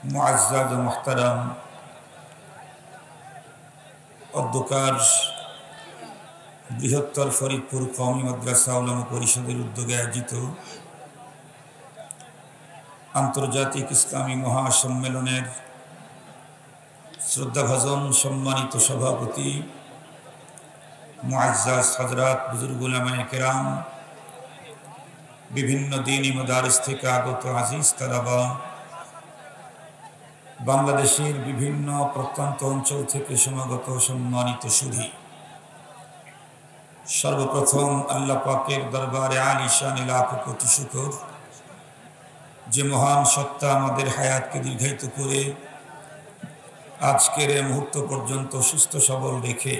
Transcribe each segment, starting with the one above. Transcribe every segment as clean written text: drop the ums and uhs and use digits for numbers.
মুআজ্জাজ ও মুহতারাম অধ্যকার বৃহত্তর ফরিদপুর কওমি মাদ্রাসা উলামা পরিষদের উদ্যোগে আয়োজিত আন্তর্জাতিক ইসলামী মহাসম্মেলনের শ্রদ্ধাভাজন সম্মানিত সভাপতি মুআজ্জাজ হযরত বুজুর্গ উলামায়ে কেরাম, বিভিন্ন দ্বীনি মাদারিস থেকে আগত আজিজ তালাবা, বাংলাদেশের বিভিন্ন প্রত্যন্ত অঞ্চল থেকে সমাগত সম্মানিত সুধী, সর্বপ্রথম আল্লাহ পাকের দরবারে আলিশান লাখ কোটি শুকর, যে মহান সত্তা আমাদের হায়াতকে দীর্ঘায়িত করে আজকের এই মুহূর্ত পর্যন্ত সুস্থ সবল রেখে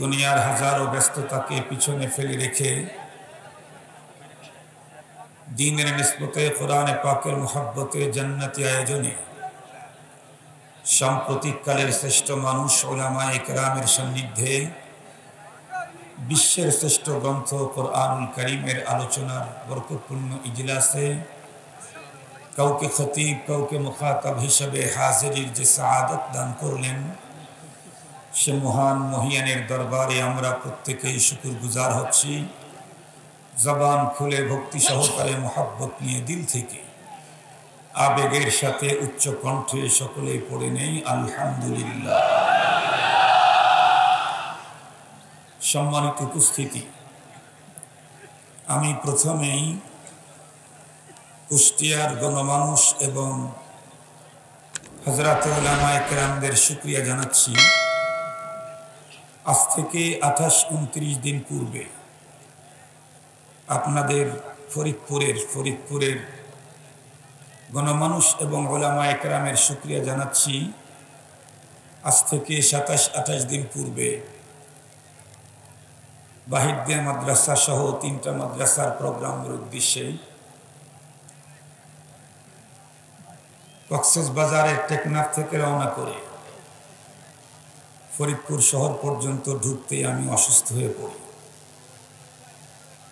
দুনিয়ার হাজারো ব্যস্ততাকে পিছনে ফেলে রেখে দ্বীনের নিসবতে কোরআনে পাকের মুহাব্বতে জান্নাতি আয়োজনে সাম্প্রতিককালের শ্রেষ্ঠ মানুষ উলামায়ে কেরামের সান্নিধ্যে বিশ্বের শ্রেষ্ঠ গ্রন্থ কোরআনুল কারীমের আলোচনার বরকতপূর্ণ ইজলাসে কাউকে খতিব, কাউকে মুখাতাব হিসেবে হাজিরির যে সাআদত দান করলেন, সে মহান মহিয়ানের দরবারে আমরা প্রত্যেকেই শুকরগুজার হচ্ছি। জবান খুলে ভক্তি সহকারে মোহাব্বত নিয়ে দিল থেকে আবেগের সাথে উচ্চ কণ্ঠে সকলেই পড়ে নেই আলহামদুলিল্লাহ। সম্মানিত উপস্থিতি, আমি প্রথমেই কুষ্টিয়ার গণমানুষ এবং হযরত উলামায়ে কেরামদের শুকরিয়া জানাচ্ছি। আজ থেকে 28-29 দিন পূর্বে আপনাদের ফরিদপুরের গণমানুষ এবং উলামায়ে কেরামের শুকরিয়া জানাচ্ছি। আজ থেকে 27-28 দিন পূর্বে বাহিরদিয়া মাদ্রাসা সহ 3টা মাদ্রাসার প্রোগ্রামের উদ্দেশ্যে কক্সবাজারের টেকনাফ থেকে রওনা করে ফরিদপুর শহর পর্যন্ত ঢুকতে আমি অসুস্থ হয়ে পড়ি।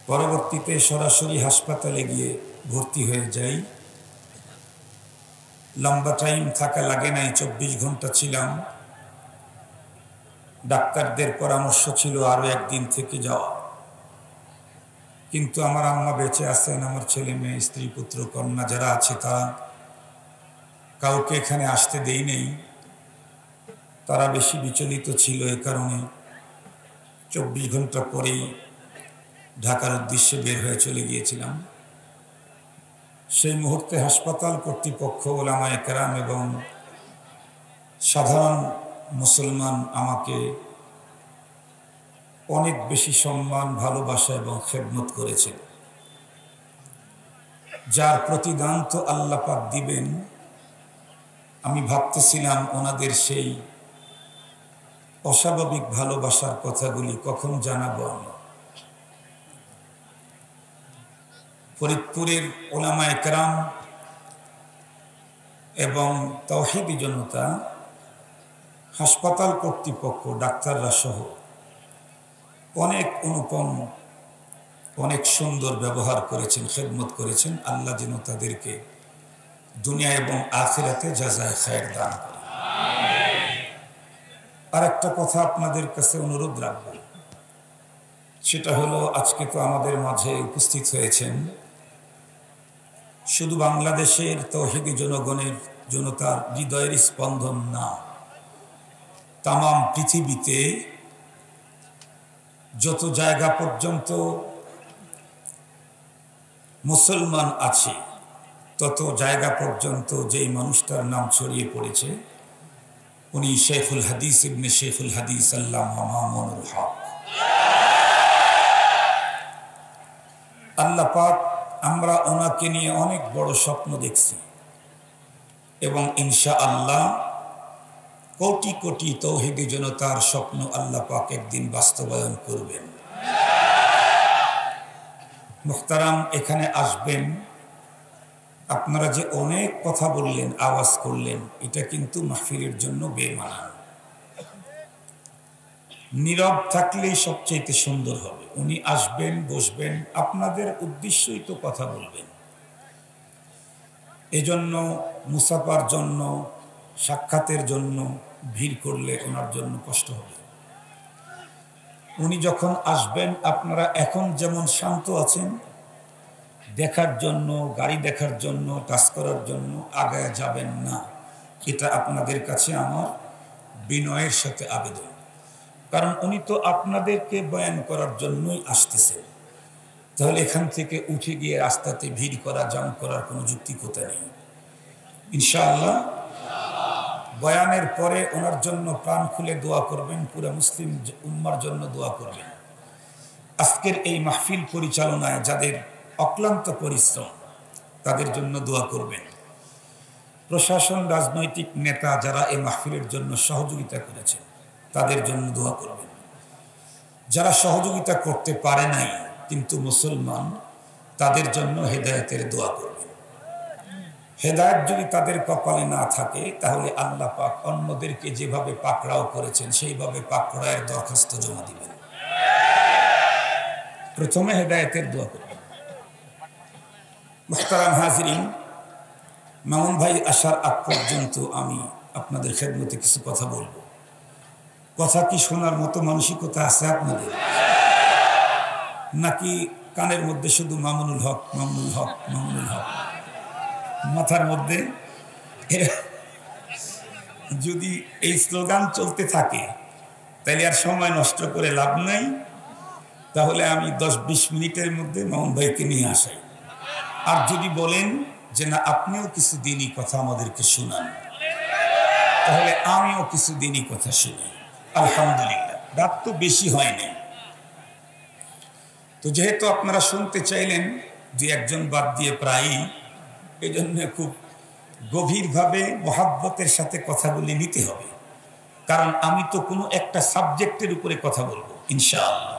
পরবর্তীতে সরাসরি হাসপাতালে গিয়ে ভর্তি হয়ে যাই। লম্বা টাইম থাকা লাগে নাই, 24 ঘন্টা ছিলাম। ডাক্তারদের পরামর্শ ছিল আরো একদিন থেকে যাওয়া, কিন্তু আমার আম্মা বেঁচে আছেন, আমার ছেলে মেয়ে, স্ত্রী, পুত্র, কন্যা যারা আছে তারা কাউকে এখানে আসতে দেই নেই। তারা বেশি বিচলিত ছিল, এ কারণে 24 ঘন্টা পরেই ঢাকার উদ্দেশ্যে বের হয়ে চলে গিয়েছিলাম। সেই মুহূর্তে হাসপাতাল কর্তৃপক্ষ, উলামায়ে কেরাম এবং সাধারণ মুসলমান আমাকে অনেক বেশি সম্মান, ভালোবাসা এবং খেদমত করেছে, যার প্রতিদান তো আল্লাহ পাক দিবেন। আমি ভাবতেছিলাম ওনাদের সেই অস্বাভাবিক ভালোবাসার কথাগুলি কখন জানাবো আমি। ফরিদপুরের উলামায়ে কেরাম এবং তাওহীদি জনতা, হাসপাতাল কর্তৃপক্ষ, ডাক্তাররা সহ অনেক অনুপম, অনেক সুন্দর ব্যবহার করেছেন, খেদমত করেছেন। আল্লাহ যেন তাদেরকে দুনিয়া এবং আখিরাতে জাযায়ে খায়ের দান করেন। আর একটা কথা আপনাদের কাছে অনুরোধ রাখব, সেটা হলো আজকে তো আমাদের মাঝে উপস্থিত হয়েছেন শুধু বাংলাদেশের তাওহীদি জনতার হৃদয়ের স্পন্দন না, তামাম পৃথিবীতে যত জায়গা পর্যন্ত মুসলমান আছে তত জায়গা পর্যন্ত যেই মানুষটার নাম ছড়িয়ে পড়েছে, উনি শেখুল হাদিস ইবনে শেখুল হাদিস আল্লামা মামুনুল হক। আল্লাহ পাক, আমরা ওনাকে নিয়ে অনেক বড় স্বপ্ন দেখছি এবং ইনশাআল্লাহ কোটি কোটি তাওহীদি জনতার স্বপ্ন আল্লাহ পাক একদিন বাস্তবায়ন করবেন। মুহতারাম, এখানে আসবেন, আপনারা যে অনেক কথা বললেন, আওয়াজ করলেন, এটা কিন্তু মাহফিলের জন্য বেমানান। নীরব থাকলেই সবচেয়ে সুন্দর হবে। উনি আসবেন, বসবেন, আপনাদের উদ্দেশ্যই তো কথা বলবেন। এজন্য মুসাফার জন্য, সাক্ষাতের জন্য ভিড় করলে ওনার জন্য কষ্ট হবে। উনি যখন আসবেন আপনারা এখন যেমন শান্ত আছেন, দেখার জন্য, গাড়ি দেখার জন্য, কাজ করার জন্য আগায় যাবেন না। এটা আপনাদের কাছে আমার বিনয়ের সাথে আবেদন। কারণ উনি তো আপনাদেরকে বয়ান করার জন্যই আসতেছেন। তাহলে এখান থেকে উঠে গিয়ে রাস্তাতে ভিড় করা, জাম করার কোনো যুক্তিকতা নেই। ইনশাআল্লাহ বয়ানের পরে ওনার জন্য প্রাণ খুলে দোয়া করবেন, পুরো মুসলিম উম্মার জন্য দোয়া করবেন। আজকের এই মাহফিল পরিচালনায় যাদের অক্লান্ত পরিশ্রম, তাদের জন্য দোয়া করবেন। প্রশাসন, রাজনৈতিক নেতা যারা এই মাহফিলের জন্য সহযোগিতা করেছেন, তাদের জন্য দোয়া করবেন। যারা সহযোগিতা করতে পারে নাই কিন্তু মুসলমান, তাদের জন্য হেদায়েতের দোয়া করবেন। হেদায়েত যদি তাদের কপালে না থাকে, তাহলে আল্লাহ পাক অন্যদেরকে যেভাবে পাকড়াও করেছেন সেইভাবে পাকড়ায়ের দরখাস্ত জমা দিবেন। প্রথমে হেদায়েতের দোয়া করবেন। মুহতারাম হাজিরিন, মামুন ভাই আসার আগ পর্যন্ত আমি আপনাদের খেদমতে কিছু কথা বলবো। কথা কি শোনার মতো মানসিকতা আছে আপনাদের, নাকি কানের মধ্যে শুধু মামুনুল হক, মামুনুল হক, মামুনুল হক, মাথার মধ্যে যদি এই স্লোগান চলতে থাকে তাহলে আর সময় নষ্ট করে লাভ নাই। তাহলে আমি 10-20 মিনিটের মধ্যে মামুন ভাইকে নিয়ে আসাই। আর যদি বলেন যে না, আপনিও কিছু দিনই কথা আমাদেরকে শোনান, তাহলে আমিও কিছু দিনই কথা শুনি। আলহামদুলিল্লাহ, রাত তো বেশি হয় নাই। তো যেহেতু আপনারা শুনতে চাইলেন যে একজন বাদ দিয়ে প্রায়ই, এই জন্য খুব গভীরভাবে মহাব্বতের সাথে কথাগুলি নিতে হবে। কারণ আমি তো কোনো একটা সাবজেক্টের উপরে কথা বলবো ইনশাআল্লাহ।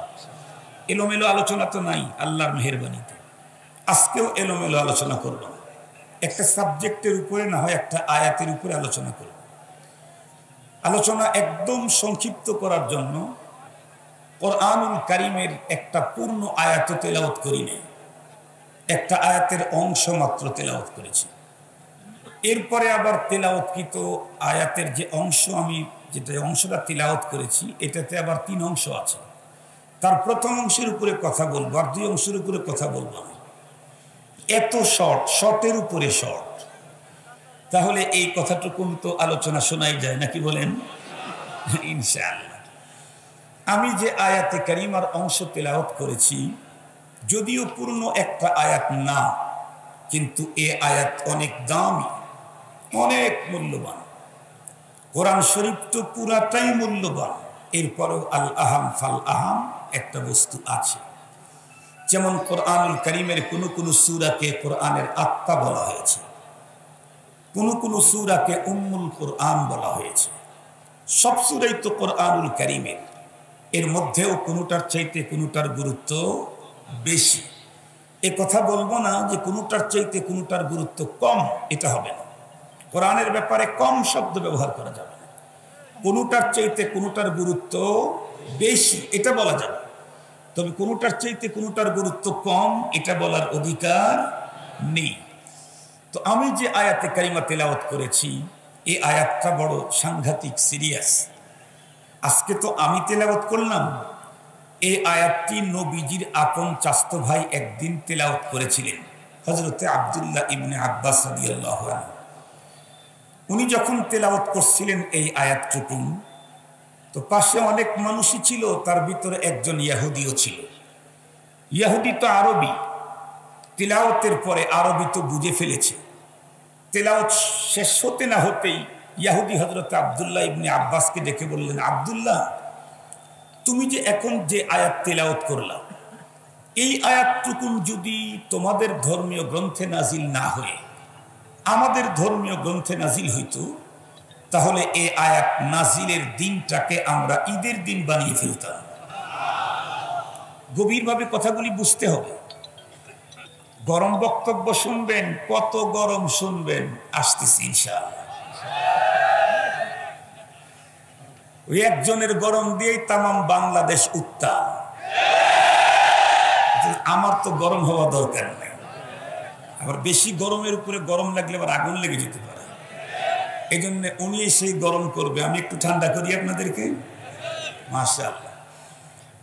এলোমেলো আলোচনা তো নাই, আল্লাহর মেহেরবানিতে। আজকেও এলোমেলো আলোচনা করব না, একটা সাবজেক্টের উপরে, না হয় একটা আয়াতের উপরে আলোচনা করব। আলোচনা একদম সংক্ষিপ্ত করার জন্য কোরআনুল কারীমের একটা পূর্ণ আয়াত তেলাওয়াত করি নাই, একটা আয়াতের অংশ মাত্র তেলাওয়াত করেছি। এরপরে আবার তেলাওয়াতকৃত আয়াতের যে অংশ, আমি যেটা অংশটা তেলাওয়াত করেছি, এটাতে আবার 3 অংশ আছে। তার প্রথম অংশের উপরে কথা বলবো, আর 2 অংশের উপরে কথা বলবো না। এত শর্টের উপরে শর্ট, তাহলে এই কথাটুকু তো আলোচনা শোনাই যায় নাকি বলেন? ইনশাআল্লাহ। আমি যে আয়াতে কারিমার অংশ তেলাওয়াত করেছি, যদিও পূর্ণ একটা আয়াত না, কিন্তু এ আয়াত অনেক দামি, অনেক মূল্যবান। কোরআন শরীফ তো পুরাটাই মূল্যবান, এরপরও আল আহাম ফাল আহাম একটা বস্তু আছে। যেমন কোরআনুল কারীমের কোন কোন সূরাকে কোরআনের আত্মা বলা হয়েছে, কোন কোন সূরাকে উম্মুল কোরআন বলা হয়েছে। সব সূরাই তো কোরআনুল কারীমের, এর মধ্যেও কোনটার চাইতে কোনটার গুরুত্ব বেশি। এ কথা বলবো না যে কোনটার চাইতে কোনটার গুরুত্ব কম, এটা হবে না। কোরআনের ব্যাপারে কম শব্দ ব্যবহার করা যাবে না। কোনটার চাইতে কোনটার গুরুত্ব বেশি এটা বলা যাবে, তবে কোনটার চাইতে কোনটার গুরুত্ব কম এটা বলার অধিকার নেই। তো আমি যে আয়াতে কারিমা তেলাওয়াত করেছি, এই আয়াতটা বড় সাংঘাতিক সিরিয়াস। আজকে তো আমি তেলাওয়াত করলাম, এই আয়াতটি নবীজির আপন চাচতো ভাই একদিন তেলাওয়াত করেছিলেন, হযরতে আব্দুল্লাহ ইবনে আব্বাস রাদিয়াল্লাহু আনহু। উনি যখন তেলাওয়াত করছিলেন এই আয়াতটুকু, তো পাশে অনেক মানুষই ছিল, তার ভিতরে একজন ইহুদিও ছিল। ইহুদি তো আরবি, তেলাওয়াতের পরে আরবি তো বুঝে ফেলেছে। তেলাওয়াত শেষ হতে না হতেই ইহুদি হযরত আব্দুল্লাহ ইবনে আব্বাসকে ডেকে বললেন, আব্দুল্লাহ, তুমি যে এখন যে আয়াত তেলাওয়াত করলা, এই আয়াতটুকু যদি তোমাদের ধর্মীয় গ্রন্থে নাজিল না হয়ে আমাদের ধর্মীয় গ্রন্থে নাজিল হইতো, তাহলে এই আয়াত নাজিলের দিনটাকে আমরা ঈদের দিন বানিয়ে ফেলতাম। গভীরভাবে কথাগুলি বুঝতে হবে। গরম বক্তব্য শুনবেন, কত গরম শুনবেন, আসতেছি ইনশাআল্লাহ। ওই একজনের গরম দিয়েই তামাম বাংলাদেশ উত্তাল। আমার তো গরম হওয়া দরকার নাই, আবার বেশি গরমের উপরে গরম লাগলে আবার আগুন লেগে যেতে পারে, এই জন্য উনি সেই গরম করবে। আমি একটু ঠান্ডা করি আপনাদেরকে। মাশাআল্লাহ।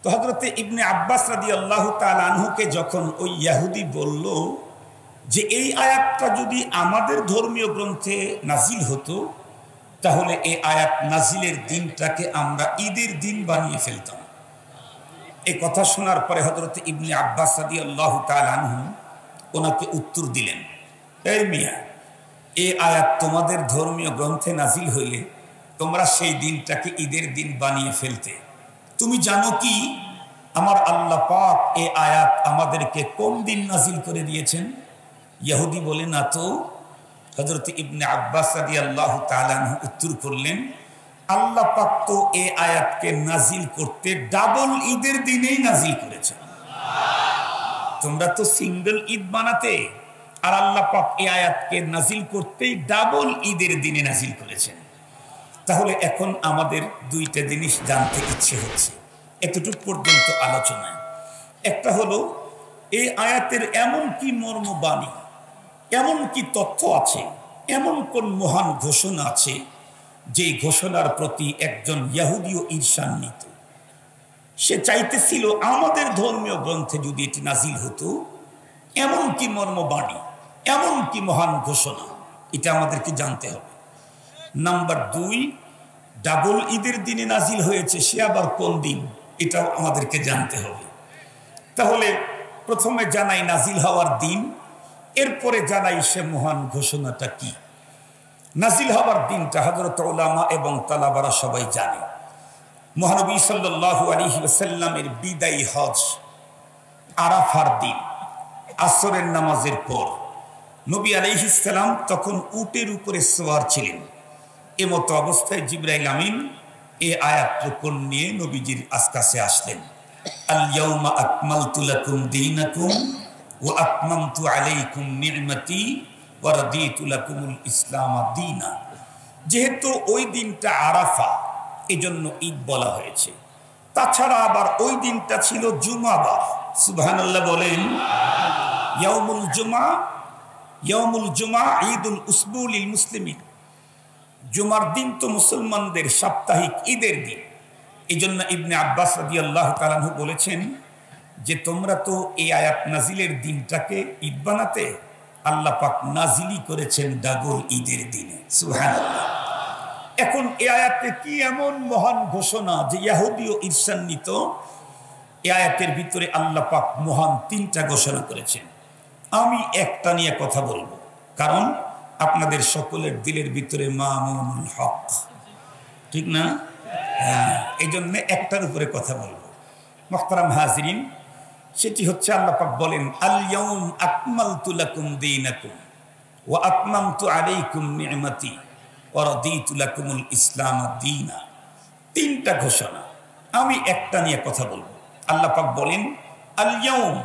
তো হযরতে ইবনে আব্বাস রাদিয়াল্লাহু তাআলা আনহুকে যখন ওই ইহুদি বলল যে এই আয়াতটা যদি আমাদের ধর্মীয় গ্রন্থে নাজিল হতো তাহলে এই আয়াত নাজিলের দিনটাকে আমরা ঈদের দিন বানিয়ে ফেলতাম। এই কথা শোনার পরে হযরতে ইবনে আব্বাস রাদিয়াল্লাহু তাআলা আনহু ওনাকে উত্তর দিলেন, এই মিয়া, এই আয়াত তোমাদের ধর্মীয় গ্রন্থে নাজিল হইলে তোমরা সেই দিনটাকে ঈদের দিন বানিয়ে ফেলতে। তুমি জানো কি আমার আল্লাহ পাক এই আয়াত আমাদেরকে কোন দিন নাজিল করে দিয়েছেন? ইহুদি বলে, না তো। হযরত ইবনে আব্বাস রাদিয়াল্লাহু তাআলা আনহু উত্তর করলেন, আল্লাহ পাক তো এই আয়াতকে নাজিল করতে ডাবল ঈদের দিনেই নাজিল করেছেন। তোমরা তো সিঙ্গেল ঈদ বানাতে, আর আল্লাহ পাক এই আয়াতকে নাজিল করতেই ডাবল ঈদের দিনে নাজিল করেছেন। তাহলে এখন আমাদের দুইটা জিনিস জানতে ইচ্ছে হচ্ছে এতটুকু পর্যন্ত আলোচনায়। একটা হলো এই আয়াতের এমন কি মর্মবাণী, এমন কি তথ্য আছে, এমন কোন মহান ঘোষণা আছে যে ঘোষণার প্রতি একজন ইহুদিও ঈর্ষান্বিত। সে চাইতেছিল আমাদের ধর্মীয় গ্রন্থে যদি এটি নাজিল হতো, এমন কি মর্মবাণী, এমন কি মহান ঘোষণা, এটা আমাদেরকে জানতে হবে। নাম্বার 2, ডাবল ঈদের দিনে নাজিল হয়েছে, সে আবার কোন দিন, এটাও আমাদেরকে জানতে হবে। তাহলে প্রথমে জানাই নাজিল হওয়ার দিন, এরপরে জানাই সে মহান ঘোষণাটা কি। নাজিল হওয়ার দিনটা হযরত উলামা এবং তালাবারা সবাই জানে। মহানবী সাল্লাল্লাহু আলাইহি ওয়াসাল্লামের বিদায়ী হজ আরাফার দিন আসরের নামাজের পর নবী আলাইহিস সালাম তখন উটের উপরে সওয়ার ছিলেন। এমতো অবস্থায় জিবরাইল আমিন এই আয়াতটুকু নিয়ে নবীজির কাছে আসলেন। আল ইয়াউমা আকমালতু লাকুম দীনাকুম ওয়া আতমামতু আলাইকুম নি'মাতি ওয়া রাদিতু লাকুমুল ইসলাম দীনা। যেহেতু ওই দিনটা আরাফা, এজন্য ঈদ বলা হয়েছে। তাছাড়া আবার ওই দিনটা ছিল জুমাবার। সুবহানাল্লাহ বলেন। ইয়াউমুল জুমা ঈদুল উসবু লিল মুসলিমিন। জুমার দিন তো মুসলমানদের সাপ্তাহিক ঈদের দিন। এই জন্য ইবনে আব্বাস রাদিয়াল্লাহু তাআলা আনহু বলেছেন যে তোমরা তো এই আয়াত নাজিলের দিনটাকে ঈদ বানাতে, আল্লাহ পাক নাজিলই করেছেন ডাবল ঈদের দিনে। সুবহানাল্লাহ। এখন এই আয়াতে কি এমন মহান ঘোষণা যে ইহুদিও ঈর্ষান্বিত? এই আয়াতের ভিতরে আল্লাহ পাক মহান 3টা ঘোষণা করেছেন। আমি একটা নিয়ে কথা বলবো, কারণ আপনাদের সকলের দিলের ভিতরে মামুনুল হক, ঠিক না? হ্যাঁ, এই জন্য একটার উপরে কথা বলবো। মুহতারাম হাজিরিন, সেটি হচ্ছে আল্লাহ পাক বলেন, আল ইয়াউম আকমালতু লাকুম দীনাকুম ওয়া আতমামতু আলাইকুম নি'মাতি ওয়া রাদিতু লাকুমুল ইসলাম দীনা। 3টা ঘোষণা, আমি একটা নিয়ে কথা বলবো। আল্লাহ পাক বলেন, আল ইয়াউম,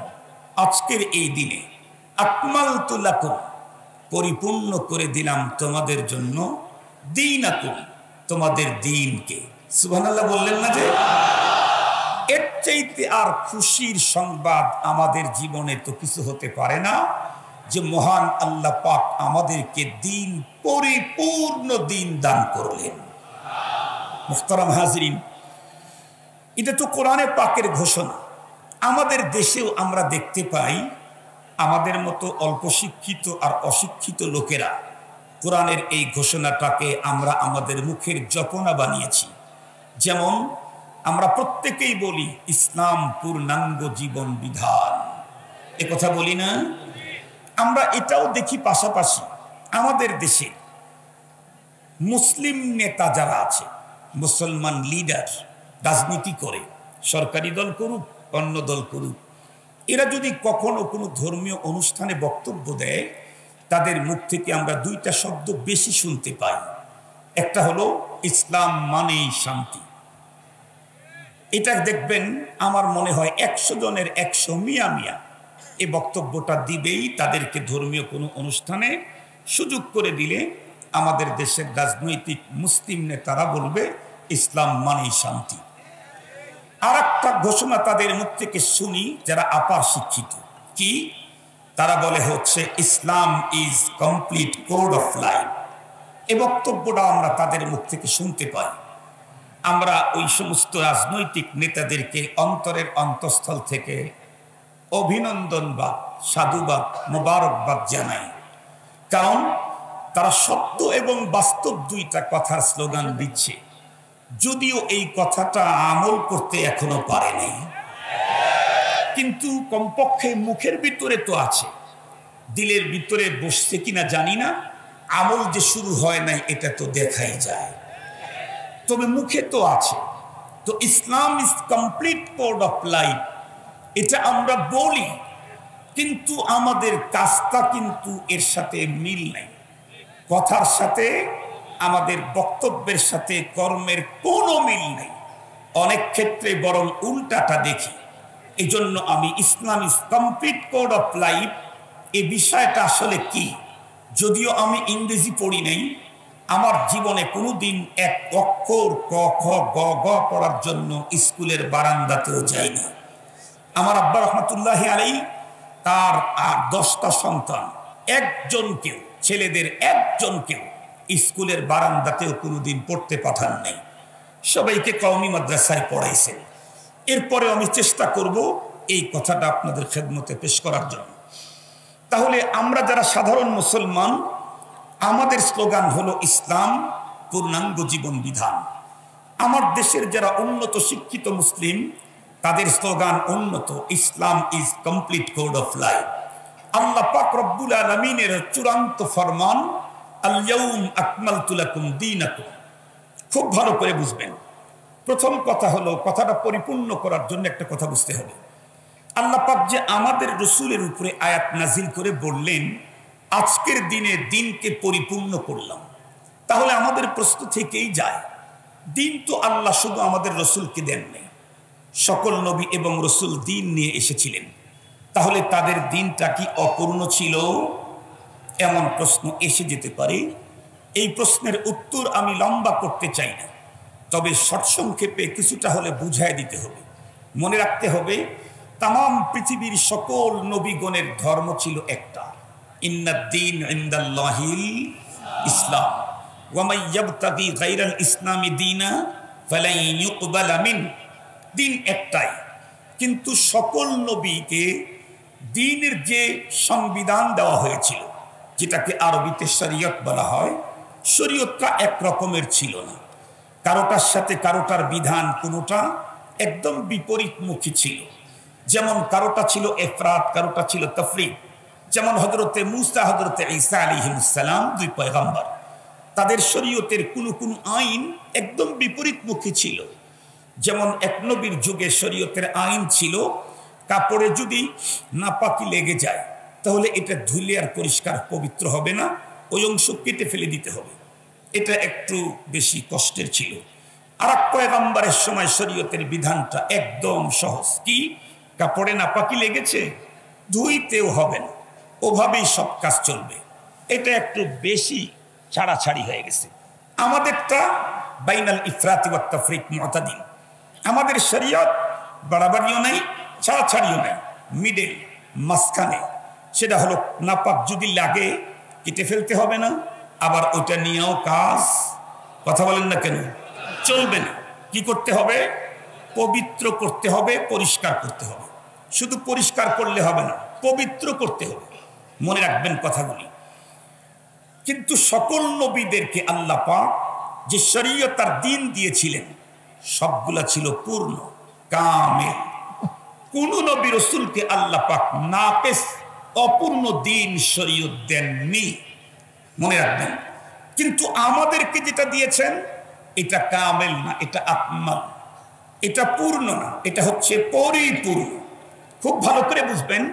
আজকের এই দিনে, আকমালতু লাকুম, পরিপূর্ণ করে দিলাম তোমাদের জন্য, দীনাকুম, তোমাদের দ্বীনকে। সুবহানাল্লাহ বললেন না? যে এর চাইতে আর খুশির সংবাদ আমাদের জীবনে তো কিছু হতে পারে না যে মহান আল্লাহ পাক আমাদেরকে দ্বীন, পরিপূর্ণ দ্বীন দান করলেন। মুহতারাম হাজিরিন, এটা তো কোরআনে পাকের ঘোষণা। আমাদের দেশেও আমরা দেখতে পাই আমাদের মতো অল্প শিক্ষিত আর অশিক্ষিত লোকেরা কোরআনের এই ঘোষণাটাকে আমরা আমাদের মুখের জপনা বানিয়েছি। যেমন আমরা প্রত্যেকেই বলি ইসলাম পূর্ণাঙ্গ জীবন বিধান, এ কথা বলি না? আমরা এটাও দেখি পাশাপাশি আমাদের দেশে মুসলিম নেতা যারা আছে, মুসলমান লিডার, রাজনীতি করে, সরকারি দল করুক, অন্য দল করুক, এরা যদি কখনো কোনো ধর্মীয় অনুষ্ঠানে বক্তব্য দেয়, তাদের মুখ থেকে আমরা 2টা শব্দ বেশি শুনতে পাই। একটা হলো ইসলাম মানেই শান্তি। এটা দেখবেন আমার মনে হয় 100 জনের 100 মিয়া মিয়া এই বক্তব্যটা দিবেই। তাদেরকে ধর্মীয় কোনো অনুষ্ঠানে সুযোগ করে দিলে আমাদের দেশের রাজনৈতিক মুসলিম নেতারা বলবে ইসলাম মানেই শান্তি। আর একটা ঘোষণা তাদের মুখ থেকে শুনি যারা আপার শিক্ষিত, কি তারা বলে হচ্ছে Islam is complete code of life. এ বক্তব্যটা আমরা তাদের মুখ থেকে শুনতে পাই। আমরা ওই সমস্ত রাজনৈতিক নেতাদেরকে অন্তরের অন্তঃস্থল থেকে অভিনন্দনবাদ, সাধুবাদ, মোবারকবাদ জানাই। কারণ তারা সত্য এবং বাস্তব দুইটা কথার স্লোগান দিচ্ছে, যদিও এই কথাটা আমল করতে এখনো পারেনি, কিন্তু কমপক্ষে মুখের ভিতরে তো আছে, দিলের ভিতরে বসছে কিনা জানি না, আমল যে শুরু হয় নাই এটা তো দেখাই যায়, তবে মুখে তো আছে। তো Islam is complete code of life, এটা আমরা বলি, কিন্তু আমাদের কাজটা কিন্তু এর সাথে মিল নাই। কথার সাথে আমাদের বক্তব্যের সাথে কর্মের কোনো মিল নেই, অনেক ক্ষেত্রে বরং উল্টাটা দেখি। এই জন্য আমি Islam is complete code of life এই বিষয়টা আসলে কি, যদিও আমি ইংরেজি পড়ি নাই, আমার জীবনে কোনোদিন এক অক্ষর ক খ গ গ পড়ার জন্য স্কুলের বারান্দাতেও যাইনি। আমার আব্বা রহমতুল্লাহি আলাইহি তার 10টা সন্তান, একজনকেও, ছেলেদের একজনকেও স্কুলের বারান্দাতেও কোনোদিন পড়তে পাঠান নাই, সবাইকে কওমি মাদ্রাসায় পড়াইছেন। এরপরে আমি চেষ্টা করব এই কথাটা আপনাদের খেদমতে পেশ করার জন্য। তাহলে আমরা যারা সাধারণ মুসলমান, আমাদের স্লোগান হলো ইসলাম পূর্ণাঙ্গ জীবন বিধান। আমার দেশের যারা উন্নত শিক্ষিত মুসলিম, তাদের স্লোগান উন্নত, Islam is complete code of life. আল্লাহ পাক রব্বুল আলামিনের চূড়ান্ত ফরমান, আল ইয়াউম আকমালতু লাকুম দীনাকুম। খুব ভালো করে বুঝবেন। প্রথম কথা হলো, কথাটা পরিপূর্ণ করার জন্য একটা কথা বুঝতে হবে। আল্লাহ পাক যে আমাদের রসুলের উপরে আয়াত নাজিল করে বললেন, আজকের দিনে দিনকে পরিপূর্ণ করলাম, তাহলে আমাদের প্রশ্ন থেকেই যায়, দিন তো আল্লাহ শুধু আমাদের রসুলকে দেন নাই, সকল নবী এবং রসুল দিন নিয়ে এসেছিলেন, তাহলে তাদের দিনটা কি অপূর্ণ ছিল? এমন প্রশ্ন এসে যেতে পারে। এই প্রশ্নের উত্তর আমি লম্বা করতে চাই না, তবে সংক্ষেপে কিছুটা হলে বুঝায় দিতে হবে। মনে রাখতে হবে, তাম পৃথিবীর সকল নবীগণের ধর্ম ছিল একটা, ইন্নাদ-দীন ইনদাল্লাহিল ইসলাম, ওয়া মান ইয়াবতাগি গায়রাল ইসলামি দীনা ফালান ইউকবালা মিন। দিন একটাই, কিন্তু সকল নবীকে দ্বীনের যে সংবিধান দেওয়া হয়েছিল, যেটাকে আরবিতে শরীয়ত বলা হয়, শরীয়তটা এক রকমের ছিল না। কারোটার সাথে কারোটার বিধান কোনোটা একদম বিপরীতমুখী ছিল। যেমন কারোটা ছিল ইফরাত, কারোটা ছিল তাফরিদ। যেমন হযরতে মূসা, হযরতে ঈসা আলাইহিস সালাম, দুই পয়গম্বর, তাদের শরীয়তের কোনো আইন একদম বিপরীতমুখী ছিল। যেমন এক নবীর যুগে শরীয়তের আইন ছিল, কাপড়ে যদি নাপাকি লেগে যায় তাহলে এটা ধুলে আর পরিষ্কার পবিত্র হবে না, ওই অংশ কেটে ফেলে দিতে হবে। এটা একটু বেশি কষ্টের ছিল। আর এক পয়গম্বরের সময় শরীয়তের বিধানটা একদম সহজ, কি, কাপড়ে নাপাকি লেগেছে, ধুইতেও হবে না, ওভাবেই সব কাজ চলবে। এটা একটু বেশি ছাড়াছাড়ি হয়ে গেছে। আমাদেরটা বাইনাল ইফরাতি ওয়াত তাফরিক মুতাদিল। আমাদের শরীয়ত বাড়াবাড়িও নাই, ছাড়াছাড়িও নাই, মিডল, মাঝখানে। সেটা হলো নাপাক যদি লাগে কেটে ফেলতে হবে না, আবার ওইটা নিয়েও কাজ, কথা বলেন না কেন, চলবে না। কি করতে হবে? পবিত্র করতে হবে, পরিষ্কার করতে হবে। শুধু পরিষ্কার করলে হবে না, পবিত্র করতে হবে। মনে রাখবেন কথাগুলি। কিন্তু সকল নবীদেরকে আল্লাহ পাক যে শরীয়ত আর দ্বীন দিয়েছিলেন, সবগুলা ছিল পূর্ণ, কামেল। কোন নবী রাসূলকে আল্লাহ পাক নাকিস, অপূর্ণ দ্বীন শরীয়ত দেননি, মনে রাখবেন। কিন্তু আমাদেরকে যেটা দিয়েছেন এটা কামেল না, এটা আকমাল, এটা পূর্ণ না, এটা হচ্ছে পরিপূর্ণ। খুব ভালো করে বুঝবেন,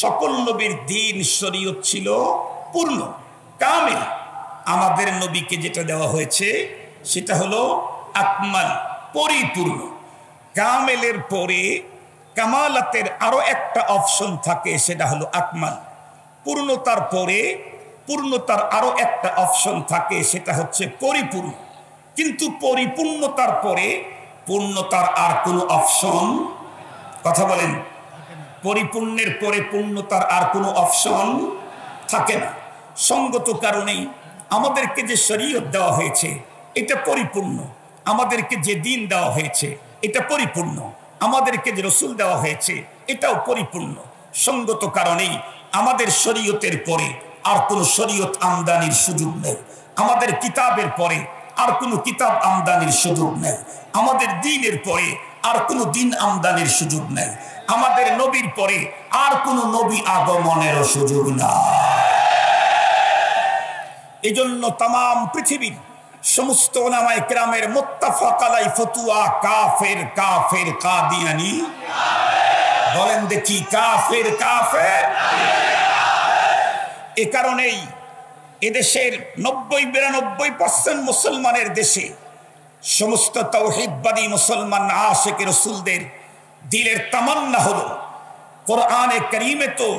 সকল নবীর দ্বীন শরীয়ত ছিল পূর্ণ, কামেল। আমাদের নবীকে যেটা দেওয়া হয়েছে সেটা হলো আকমাল, পরিপূর্ণ। কামেলের পরে কামালাতের আরো একটা অপশন থাকে, সেটা হলো আকমাল। পূর্ণতার পরে পূর্ণতার আরো একটা অপশন থাকে, সেটা হচ্ছে পরিপূর্ণ। কিন্তু পরিপূর্ণতার পরে পূর্ণতার আর কোনো অপশন, কথা বলেন, পরিপূর্ণের পরে পূর্ণতার আর কোনো অপশন থাকে না। সঙ্গত কারণেই আমাদেরকে যে শরীয়ত দেওয়া হয়েছে এটা পরিপূর্ণ, আমাদেরকে যে দিন দেওয়া হয়েছে এটা পরিপূর্ণ, আমাদেরকে যে রসুল দেওয়া হয়েছে এটাও পরিপূর্ণ। সঙ্গত কারণেই আমাদের শরীয়তের পরে আর কোনো শরীয়ত আমদানির সুযোগ নেই, আমাদের কিতাবের পরে আর কোনো কিতাব আমদানির সুযোগ নেই, আমাদের দ্বীনের পরে আর কোনো দিন আমদানির সুযোগ নেই, আমাদের নবীর পরে আর কোনো নবী আগমনেরও সুযোগ না। এজন্য তাম পৃথিবীর সমস্ত উলামায়ে কেরামের মুত্তাফাক আলাই ফতোয়া কাফের কাফের কাদিয়ানি। বলেন দেখি কাফের কাফের। এ কারণেই এদেশের 90-92% মুসলমানের দেশে সমস্ত তাওহীদবাদী মুসলমান আশিক রাসূলদের দিলের তামান্না হলো কোরআনে কারীমে তো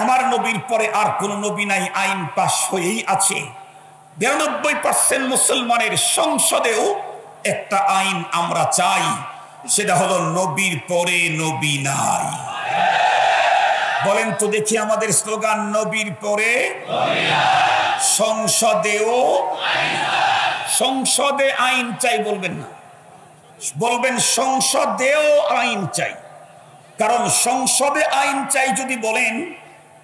আমার নবীর পরে আর কোন নবী নাই আইন পাশ হয়েই আছে। 92% মুসলমানের সংসদেও একটা আইন আমরা চাই, সেটা হলো নবীর পরে নবী নাই। বলেন তো দেখি আমাদের স্লোগান নবীর পরে সংসদেও, সংসদে আইন চাই বলবেন না, বলবেন সংসদেও আইন চাই। কারণ সংসদে আইন চাই যদি বলেন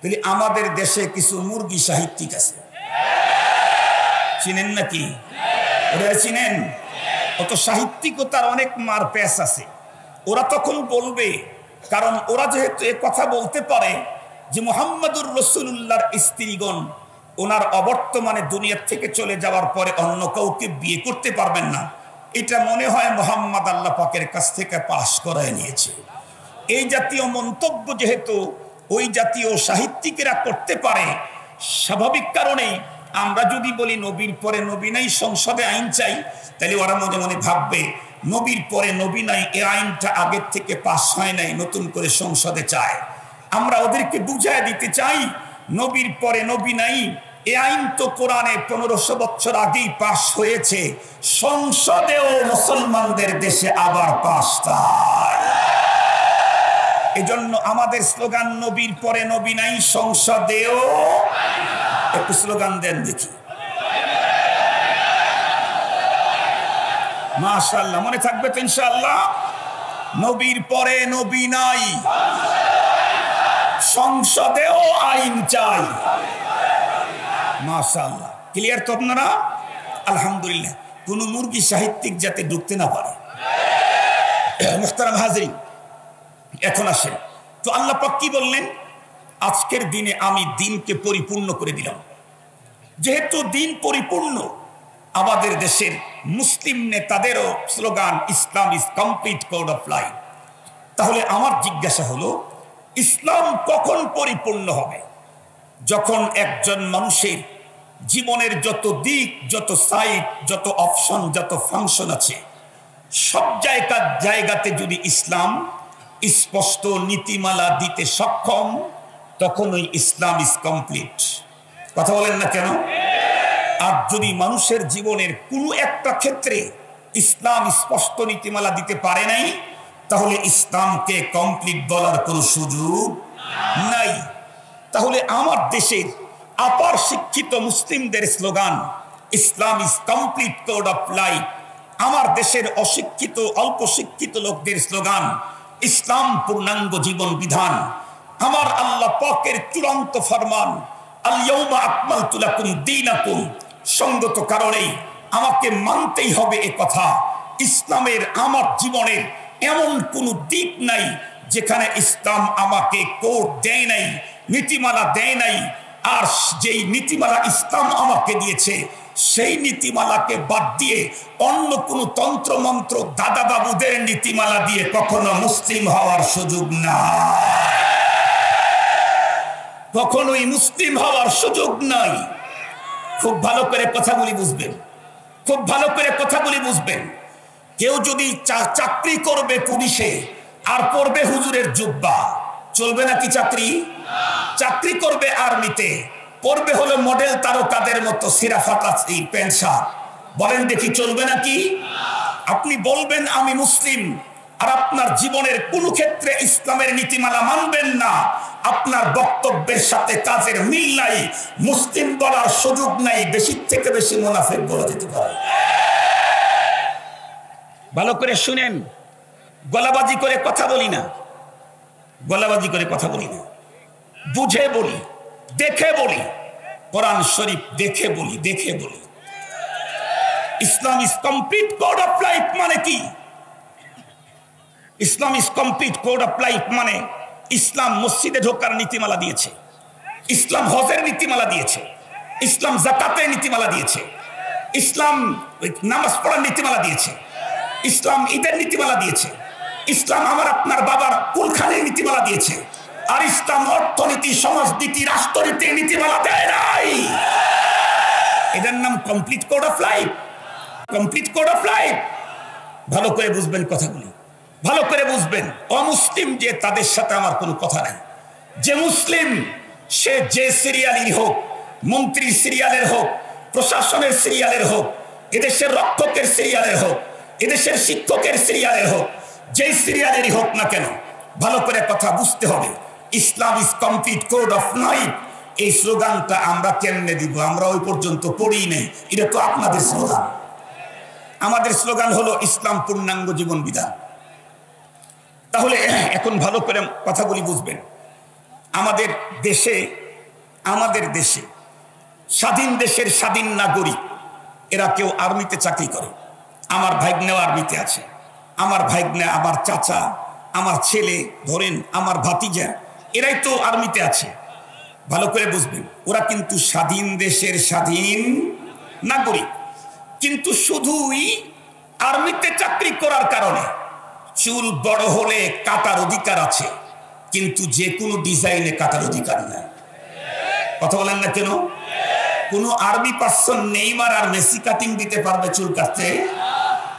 তাহলে আমাদের দেশে কিছু মুরগি সাহিত্যিক আছে, চিনেন নাকি? ওরা চিনেন? অত সাহিত্যিকতার অনেক মার প্যাস আছে। ওরা তখন বলবে, কারণ ওরা যেহেতু এ কথা বলতে পারে যে মুহাম্মাদুর রাসূলুল্লাহর স্ত্রীগণ ওনার অবর্তমানে দুনিয়া থেকে চলে যাওয়ার পরে অন্য কাউকে বিয়ে করতে পারবেন না, এটা মনে হয় মুহাম্মদ আল্লাহ পাকের কাছ থেকে পাশ করায় নিয়েছে। এই জাতীয় মন্তব্য যেহেতু ওই জাতীয় সাহিত্যিকেরা করতে পারে, স্বাভাবিক কারণেই আমরা যদি বলি নবীর পরে নবী নাই সংসদে আইন চাই, তাহলে ওরা মনে মনে ভাববে নবীর পরে নবী নাই, এই আইনটা আগের থেকে পাস হয় নাই, নতুন করে সংসদে চায়। আমরা ওদেরকে বুঝায় দিতে চাই নবীর পরে নবী নাই, এই আইন তো কোরআনে 1500 বছর আগেই পাস হয়েছে, সংসদেও মুসলমানদের দেশে আবার পাস চায়। এজন্য আমাদের স্লোগান নবীর পরে নবী নাই সংসদেও। একটু স্লোগান দেন দেখি। মাশাআল্লাহ, মনে থাকবে তো ইনশাআল্লাহ? নবীর পরে নবী নাই, সংসদেও আইন চাই। মাশাআল্লাহ, ক্লিয়ার তো আপনারা? আলহামদুলিল্লাহ। কোন মুরগি সাহিত্যিক যাতে ঢুকতে না পারে। মুহতারাম হাজরিন, এখন আসেন তো আল্লাহ পাক কি বললেন? আজকের দিনে আমি দিনকে পরিপূর্ণ করে দিলাম। যেহেতু দিন পরিপূর্ণ, আমাদের দেশের মুসলিম নেতাদেরও slogan Islam is complete code of life. তাহলে আমার জিজ্ঞাসা হলো, ইসলাম কখন পরিপূর্ণ হবে? যখন একজন মানুষের জীবনের যত দিক, যত সাইড, যত অপশন, যত ফাংশন আছে, সব জায়গাতে যদি ইসলাম স্পষ্ট নীতিমালা দিতে সক্ষম, তখন ওই ইসলাম ইজ কমপ্লিট। কথা বলেন না কেন? আর যদি মানুষের জীবনের কোনো একটা ক্ষেত্রে ইসলাম স্পষ্ট নীতিমালা দিতে পারে নাই, তাহলে ইসলামকে কমপ্লিট বলার কোনো সুযোগ নাই। তাহলে আমার দেশের আপার শিক্ষিত মুসলিমদের slogan Islam is complete code of life, আমার দেশের অশিক্ষিত অল্প শিক্ষিত লোকদের স্লোগান ইসলাম পূর্ণাঙ্গ জীবন বিধান। আমার আল্লাহ পাকের চূড়ান্ত ফরমান আল ইয়াউমা আকমালতু লাকুম দীনাকুম। সঙ্গত কারণেই আমাকে মানতেই হবে এ কথা, ইসলামের আমার জীবনের এমন কোনো দিক নাই যেখানে ইসলাম আমাকে কোড দেয় নাই, নীতিমালা দেয় নাই। আর যেই নীতিমালা ইসলাম আমাকে দিয়েছে, সেই নীতিমালাকে বাদ দিয়ে অন্য কোনো তন্ত্র মন্ত্র দাদা বাবুদের নীতিমালা দিয়ে কখনো মুসলিম হওয়ার সুযোগ নাই, কখনোই মুসলিম হওয়ার সুযোগ নাই। খুব ভালো করে কথাগুলি বুঝবেন, খুব ভালো করে কথাগুলি বুঝবেন। কেউ যদি চাকরি করবে পুলিশে আর পরবে হুজুরের জুব্বা, চলবে নাকি? চাকরি করবে আর্মিতে, পরবে হলো মডেল তারকাদের মতো সিরা ফাটা প্যান্ট শার্ট, বলেন দেখি চলবে নাকি? আপনি বলবেন আমি মুসলিম, আর আপনার জীবনের কোন ক্ষেত্রে ইসলামের নীতিমালা মানবেন না, আপনার বক্তব্যের সাথে কাজের মিল নাই, মুসলিম বলার সুযোগ নাই, বেশি থেকে বেশি মুনাফিক বলা যেতে পারে। ভালো করে শুনেন, গলাবাজি করে কথা বলি না, গলাবাজি করে কথা বলি না, বুঝে বলি, দেখে বলি, কোরআন শরীফ দেখে বলি, দেখে বলি। Islam is complete code of life মানে কি? Islam is complete code of life মানে ইসলাম মসজিদে ঢোকার নীতিমালা দিয়েছে, ইসলাম হজের নীতিমালা দিয়েছে, ইসলাম যাকাতের নীতিমালা দিয়েছে, ইসলাম নামাজ পড়ার নীতিমালা দিয়েছে, ইসলাম ঈদের নীতিমালা দিয়েছে, ইসলাম আমার আপনার বাবার কুলখানের নীতিমালা দিয়েছে। আর ইসলাম অর্থনীতি, সমাজনীতি, রাষ্ট্রনীতির নীতিমালা দেয় নাই। এটার নাম complete code of life. Complete code of life. ভালো করে বুঝবেন কথাগুলি, ভালো করে বুঝবেন। অমুসলিম যে, তাদের সাথে আমার কোনো কথা নাই। যে মুসলিম, সে যে সিরিয়ালের হোক, মন্ত্রীর সিরিয়ালের হোক, প্রশাসনের সিরিয়ালের হোক, এদেশের রক্ষকের সিরিয়ালের হোক, এদেশের শিক্ষকের সিরিয়ালের হোক, যেই সিরিয়ালেরই হোক না কেন, ভালো করে কথা বুঝতে হবে। Islam is complete code of life. এই স্লোগানটা আমরা কেমনে দিব? আমরা ওই পর্যন্ত পড়ি নাই, এটা তো আপনাদের স্লোগান। আমাদের স্লোগান হলো ইসলাম পূর্ণাঙ্গ জীবন বিধান। তাহলে এখন ভালো করে কথাগুলি বুঝবেন। আমাদের দেশে স্বাধীন দেশের স্বাধীন নাগরিক এরা কেউ আর্মিতে চাকরি করে। আমার ভাগ্নেও আর্মিতে আছে, আমার ভাগ্নে, আমার চাচা, আমার ছেলে, ধরেন আমার ভাতিজা, এরাই তো আর্মিতে আছে। ভালো করে বুঝবেন, ওরা কিন্তু স্বাধীন দেশের স্বাধীন নাগরিক। কিন্তু শুধুই আর্মিতে চাকরি করার কারণে চুল বড় হলে কাটার অধিকার আছে, কিন্তু যে কোনো ডিজাইনে কাটার অধিকার নাই। কথা বলেন না কেন? কোন আর্মি পার্সন নেইমার আর মেসি কাটিং দিতে পারবে চুল কাটতে?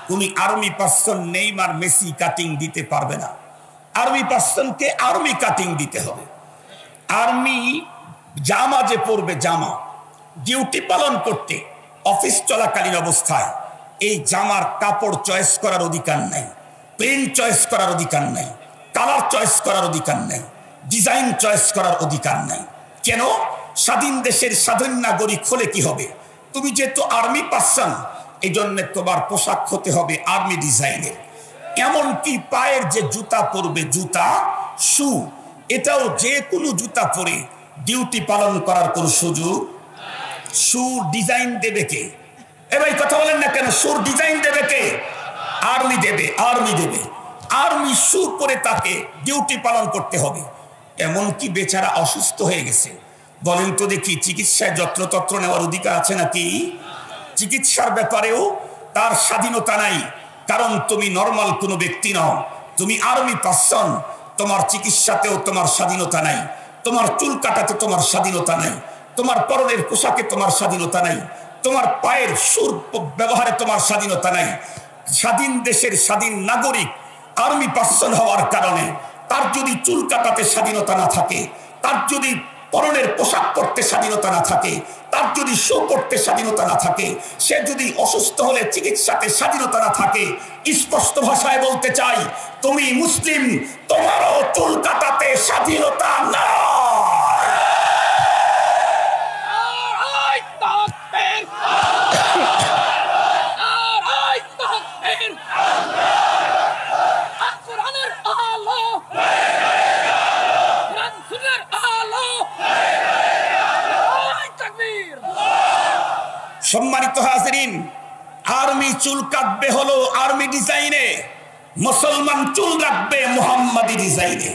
কোন army person Neymar Messi cutting দিতে পারবে না। আর্মি পার্সনকে আর্মি কাটিং দিতে হবে। আর্মি জামা যে পরবে, জামা ডিউটি পালন করতে অফিস চলাকালীন অবস্থায় এই জামার কাপড় চয়েস করার অধিকার নাই, প্রিন্ট চয়েস করার অধিকার নাই, কালার চয়েস করার অধিকার নাই, ডিজাইন চয়েস করার অধিকার নাই। কেন? স্বাধীন দেশের স্বাধীন নাগরিক হলে কি হবে? তুমি যেহেতু আর্মি পার্সন, এই জন্য তোমার পোশাক হতে হবে আর্মি ডিজাইনের। এমনকি পায়ের যে জুতা পরবে, জুতা, শু, এটাও যে কোনো জুতা পরে ডিউটি পালন করার কোনো সুযোগ। শু ডিজাইন দেবে কে? এবার কথা বলেন না কেন? শুর ডিজাইন দেবে কে? আর্মি দেবে, আর্মি দেবে। আর্মি শু পরে তাকে ডিউটি পালন করতে হবে। এমনকি বেচারা অসুস্থ হয়ে গেছে, বলেন তো দেখি, চিকিৎসায় যত্রতত্র নেওয়ার অধিকার আছে নাকি? চিকিৎসার ব্যাপারেও তার স্বাধীনতা নাই, কারণ তুমি নর্মাল কোনো ব্যক্তি নও, তুমি আর্মি পার্সন। তোমার চিকিৎসাতেও তোমার স্বাধীনতা নাই, তোমার চুল কাটাতে তোমার স্বাধীনতা নাই, তোমার পরনের পোশাকে তোমার স্বাধীনতা নাই, তোমার পায়ের সুর ব্যবহারে তোমার স্বাধীনতা নাই। স্বাধীন দেশের স্বাধীন নাগরিক আর্মি পার্সন হওয়ার কারণে তার যদি চুল কাটাতে স্বাধীনতা না থাকে, তার যদি পরনের পোশাক পরতে স্বাধীনতা না থাকে, তার যদি শো করতে স্বাধীনতা না থাকে, সে যদি অসুস্থ হলে চিকিৎসাতে স্বাধীনতা না থাকে, স্পষ্ট ভাষায় বলতে চাই, তুমি মুসলিম, তোমারও চুল কাটাতে স্বাধীনতা না। সম্মানিত হাজিরিন, আর্মি চুল কাটবে হলো আর্মি ডিজাইনে, মুসলমান চুল রাখবে মুহাম্মাদি ডিজাইনে।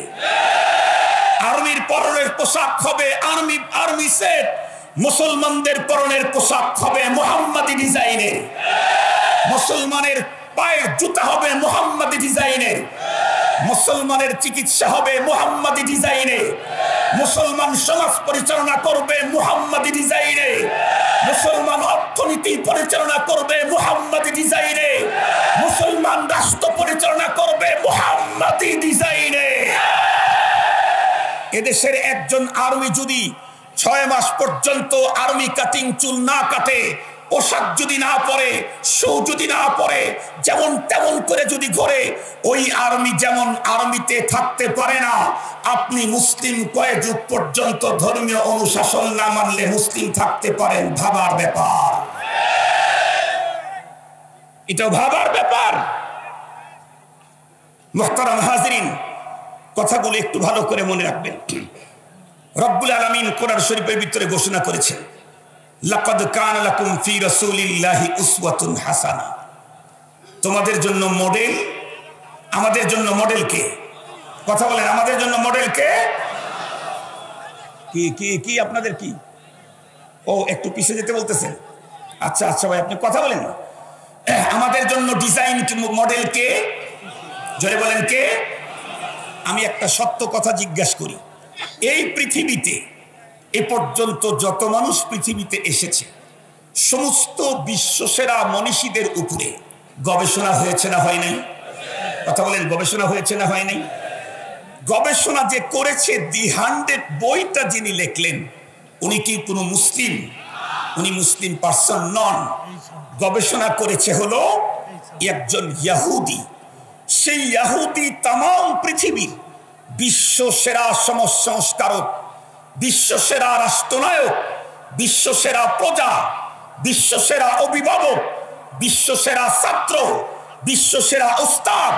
আর্মির পরনের পোশাক হবে আর্মি সেট, মুসলমানদের পরনের পোশাক হবে মুহাম্মাদি ডিজাইনে। মুসলমানের পায়ের জুতা হবে মুহাম্মাদি ডিজাইনে, মুসলমানের চিকিৎসা হবে মুহাম্মাদি ডিজাইনে, মুসলমান সমাজ পরিচালনা করবে মুহাম্মাদি ডিজাইনে, মুসলমান অর্থনীতি পরিচালনা করবে মুহাম্মাদি ডিজাইনে, মুসলমান রাষ্ট্র পরিচালনা করবে মুহাম্মাদি ডিজাইনে। এদেশের একজন আর্মি যদি 6 মাস পর্যন্ত আর্মি কাটিং চুল না কাটে, পোশাক যদি না পরে, শু যদি না পরে, যেমন তেমন করে যদি ঘরে, ওই আর্মি যেমন আর্মিতে থাকতে পারে না। আপনি মুসলিম কয়েক যুগ পর্যন্ত ধর্মীয় অনুশাসন না মানলে মুসলিম থাকতে পারেন, ভাবার ব্যাপার। এটা ভাবার ব্যাপার। মুহতারাম হাজিরিন, কথাগুলো একটু ভালো করে মনে রাখবেন। রব্বুল আলামিন কোরআন শরীফের ভিতরে ঘোষণা করেছেন, লাকাদ কানা লাকুম ফি রাসূলিল্লাহি উসওয়াতুন হাসানা। তোমাদের জন্য মডেল, আমাদের জন্য মডেল কে? কথা বলেন, আমাদের জন্য মডেল কে? কি কি কি আপনাদের কি? ও একটু পিছিয়ে যেতে বলতেছেন। আচ্ছা আচ্ছা ভাই, আপনি কথা বলেন না। আমাদের জন্য ডিজাইন মডেল কে? জোরে বলেন কে? আমি একটা সত্য কথা জিজ্ঞাসা করি, এই পৃথিবীতে এ পর্যন্ত যত মানুষ পৃথিবীতে এসেছে, সমস্ত বিশ্বসেরা মনীষীদের উপরে গবেষণা হয়েছে না হয় নাই? কথা বলেন, গবেষণা হয়েছে না হয় নাই? গবেষণা যে করেছে, দি 100 বইটা যিনি লিখলেন, উনি কি কোনো মুসলিম? উনি মুসলিম পার্সন নন। গবেষণা করেছে হলো একজন ইহুদি। সেই ইহুদি তাম পৃথিবীর বিশ্ব সেরা সমাজ সংস্কারক, বিশ্ব সেরা রাষ্ট্রনায়ক, বিশ্ব সেরা প্রজা, বিশ্ব সেরা অভিভাবক, বিশ্ব সেরা ছাত্র, বিশ্ব সেরা উস্তাদ,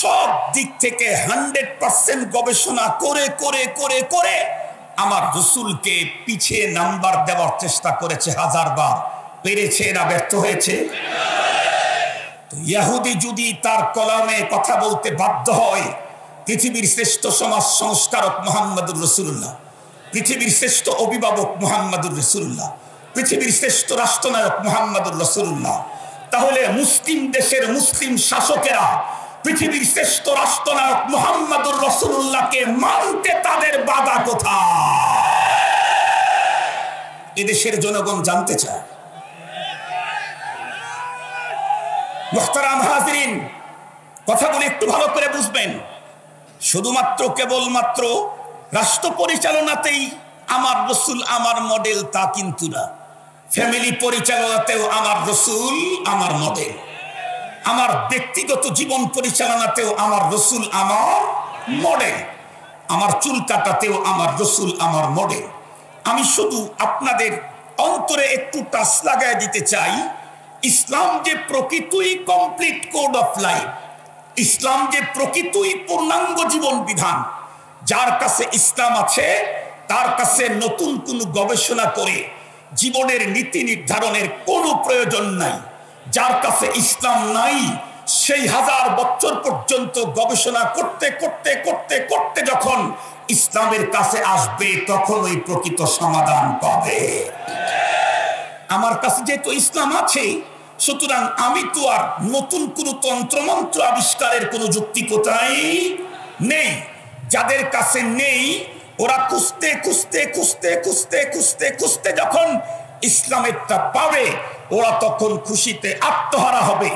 সব দিক থেকে 100% গবেষণা করে করে করে করে আমার রাসূলকে পিছিয়ে নাম্বার দেওয়ার চেষ্টা করেছে 1000 বার। পেরেছে না ব্যর্থ হয়েছে? তো ইহুদি যদি তার কলমে কথা বলতে বাধ্য হয়, পৃথিবীর শ্রেষ্ঠ সমাজ সংস্কারক মুহাম্মদুর রাসূলুল্লাহ, পৃথিবীর শ্রেষ্ঠ অভিভাবক মুহাম্মদুর রাসূলুল্লাহ, পৃথিবীর শ্রেষ্ঠ রাষ্ট্রনায়ক মুহাম্মদুর রাসূলুল্লাহ, তাহলে মুসলিম দেশের মুসলিম শাসকেরা পৃথিবীর শ্রেষ্ঠ রাষ্ট্রনায়ক মুহাম্মদুর রাসূলুল্লাহকে মানতে তাদের বাধা কোথায়? এদেশের জনগণ জানতে চায়। মুহতারাম হাজিরিন, কথাগুলো একটু ভালো করে বুঝবেন। শুধুমাত্র কেবলমাত্র রাষ্ট্র পরিচালনাতেই আমার রাসূল আমার মডেল তা কিন্তু না। ফ্যামিলি পরিচালনাতেও আমার রাসূল আমার মডেল। আমার ব্যক্তিগত জীবন পরিচালনাতেও আমার রাসূল আমার মডেল। আমার চুল কাটাতেও আমার রাসূল আমার মডেল। আমি শুধু আপনাদের অন্তরে একটু টাচ লাগায় দিতে চাই, ইসলাম যে প্রকৃতই কমপ্লিট কোড অফ লাইফ, ইসলাম যে প্রকৃতই পূর্ণাঙ্গ জীবন বিধান। যার কাছে ইসলাম আছে তার কাছে নতুন কোনো গবেষণা করে জীবনের নীতি নির্ধারণের কোনো প্রয়োজন নাই। যার কাছে ইসলাম নাই, সেই 1000 বছর পর্যন্ত গবেষণা করতে করতে করতে করতে যখন ইসলামের কাছে আসবে, তখন ওই প্রকৃত সমাধান পাবে। আমার কাছে যেহেতু ইসলাম আছে, সুতরাং আমি তো আর নতুন কোনো তন্ত্রমন্ত্র আবিষ্কারের কোনো যুক্তিকতাই নেই। যাদের কাছে নেই, ওরা খুঁজতে খুঁজতে খুঁজতে খুঁজতে খুঁজতে খুঁজতে যখন ইসলামেরটা পাবে, ওরা তখন খুশিতে আত্মহারা হবে।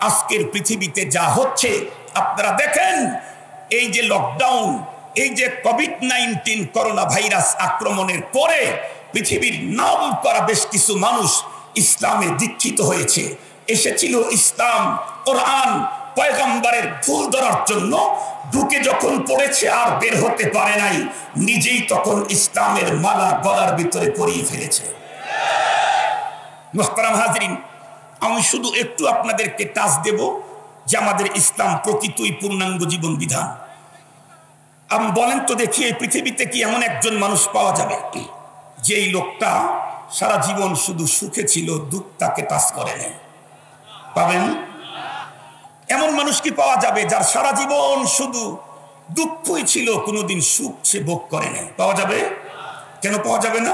আজকের পৃথিবীতে যা হচ্ছে আপনারা দেখেন, এই যে লকডাউন, এই যে কোভিড-19 করোনা ভাইরাস আক্রমণের পরে পৃথিবীর নাম করা বেশ কিছু মানুষ ইসলামে দীক্ষিত হয়েছে। এসেছিল ইসলাম, কোরআন, পয়গম্বরের ভুল ধরার জন্য, ঢুকে যখন পড়েছে আর বের হতে পারে নাই, নিজেই তখন ইসলামের মালা গলার ভিতরে পরিয়ে ফেলেছে। মুহতারাম হাজিরিন, আমি শুধু একটু আপনাদেরকে টাচ দেব যে আমাদের ইসলাম প্রকৃতই পূর্ণাঙ্গ জীবন বিধান। আমি বলেন তো দেখি, এই পৃথিবীতে কি এমন একজন মানুষ পাওয়া যাবে যেই লোকটা সারা জীবন শুধু সুখে ছিল, দুঃখ তাকে টাচ করে নেয়? পাবেন? এমন মানুষ কি পাওয়া যাবে যার সারা জীবন শুধু দুঃখই ছিল, কোনোদিন সুখ সে ভোগ করে নেয়? পাওয়া যাবে? কেন পাওয়া যাবে না?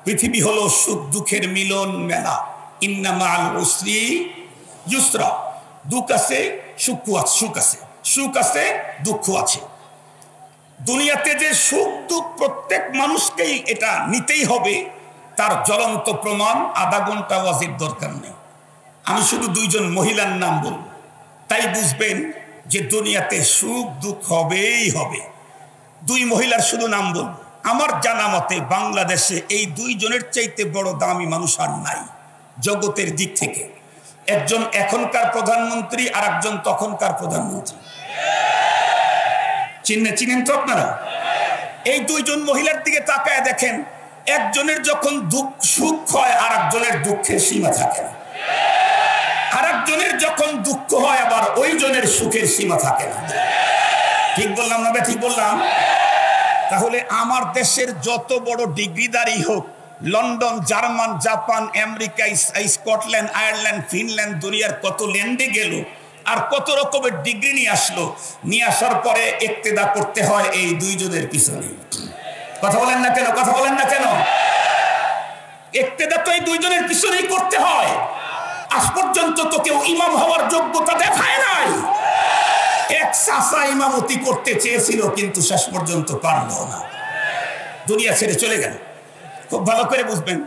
পৃথিবী হলো সুখ দুঃখের মিলন মেলা। ইন্না মাআল উসরি ইউসরা। দুঃখ আছে, সুখ আছে, সুখ আছে, দুঃখ আছে। দুনিয়াতে যে সুখ দুঃখ প্রত্যেক মানুষকেই এটা নিতেই হবে, তার জ্বলন্ত প্রমাণ আধা ঘন্টা ওয়াজিব দরকার নেই। আমি শুধু 2 জন মহিলার নাম বলব, তাই বুঝবেন যে দুনিয়াতে সুখ দুঃখ হবেই হবে। 2 মহিলার শুধু নাম বলব। আমার জানা মতে বাংলাদেশে এই 2 জনের চাইতে বড় দামি মানুষ আর নাই। জগতের দিক থেকে। একজন এখনকার প্রধানমন্ত্রী আর একজন তখনকার প্রধানমন্ত্রী। চিনেন তো আপনারা? এই দুইজন মহিলার দিকে তাকায় দেখেন, একজনের যখন সুখ হয় আর একজনের দুঃখের সীমা থাকে না, আর একজনের যখন দুঃখ হয় আবার ওই জনের সুখের সীমা থাকে না। ঠিক বললাম না? ঠিক বললাম? তাহলে আমার দেশের যত বড় ডিগ্রিদারি হোক, London, German, Japan, America, Scotland, Ireland, Finland, দুনিয়ার কত ল্যান্ডে গেল আর কত রকমের ডিগ্রি নিয়ে আসলো, নিয়ে আসার পরে ইক্তেদা করতে হয় এই দুইজনের পিছনে। কথা বলেন না কেন? কথা বলেন না কেন? ইক্তেদা তো এই দুইজনের পিছনেই করতে হয়। আজ পর্যন্ত তো কেউ ইমাম হওয়ার যোগ্যতা দেখায় নাই। এক চাচা ইমামতি করতে চেয়েছিল কিন্তু শেষ পর্যন্ত পারল না, দুনিয়া ছেড়ে চলে গেল। খুব ভালো করে বুঝবেন।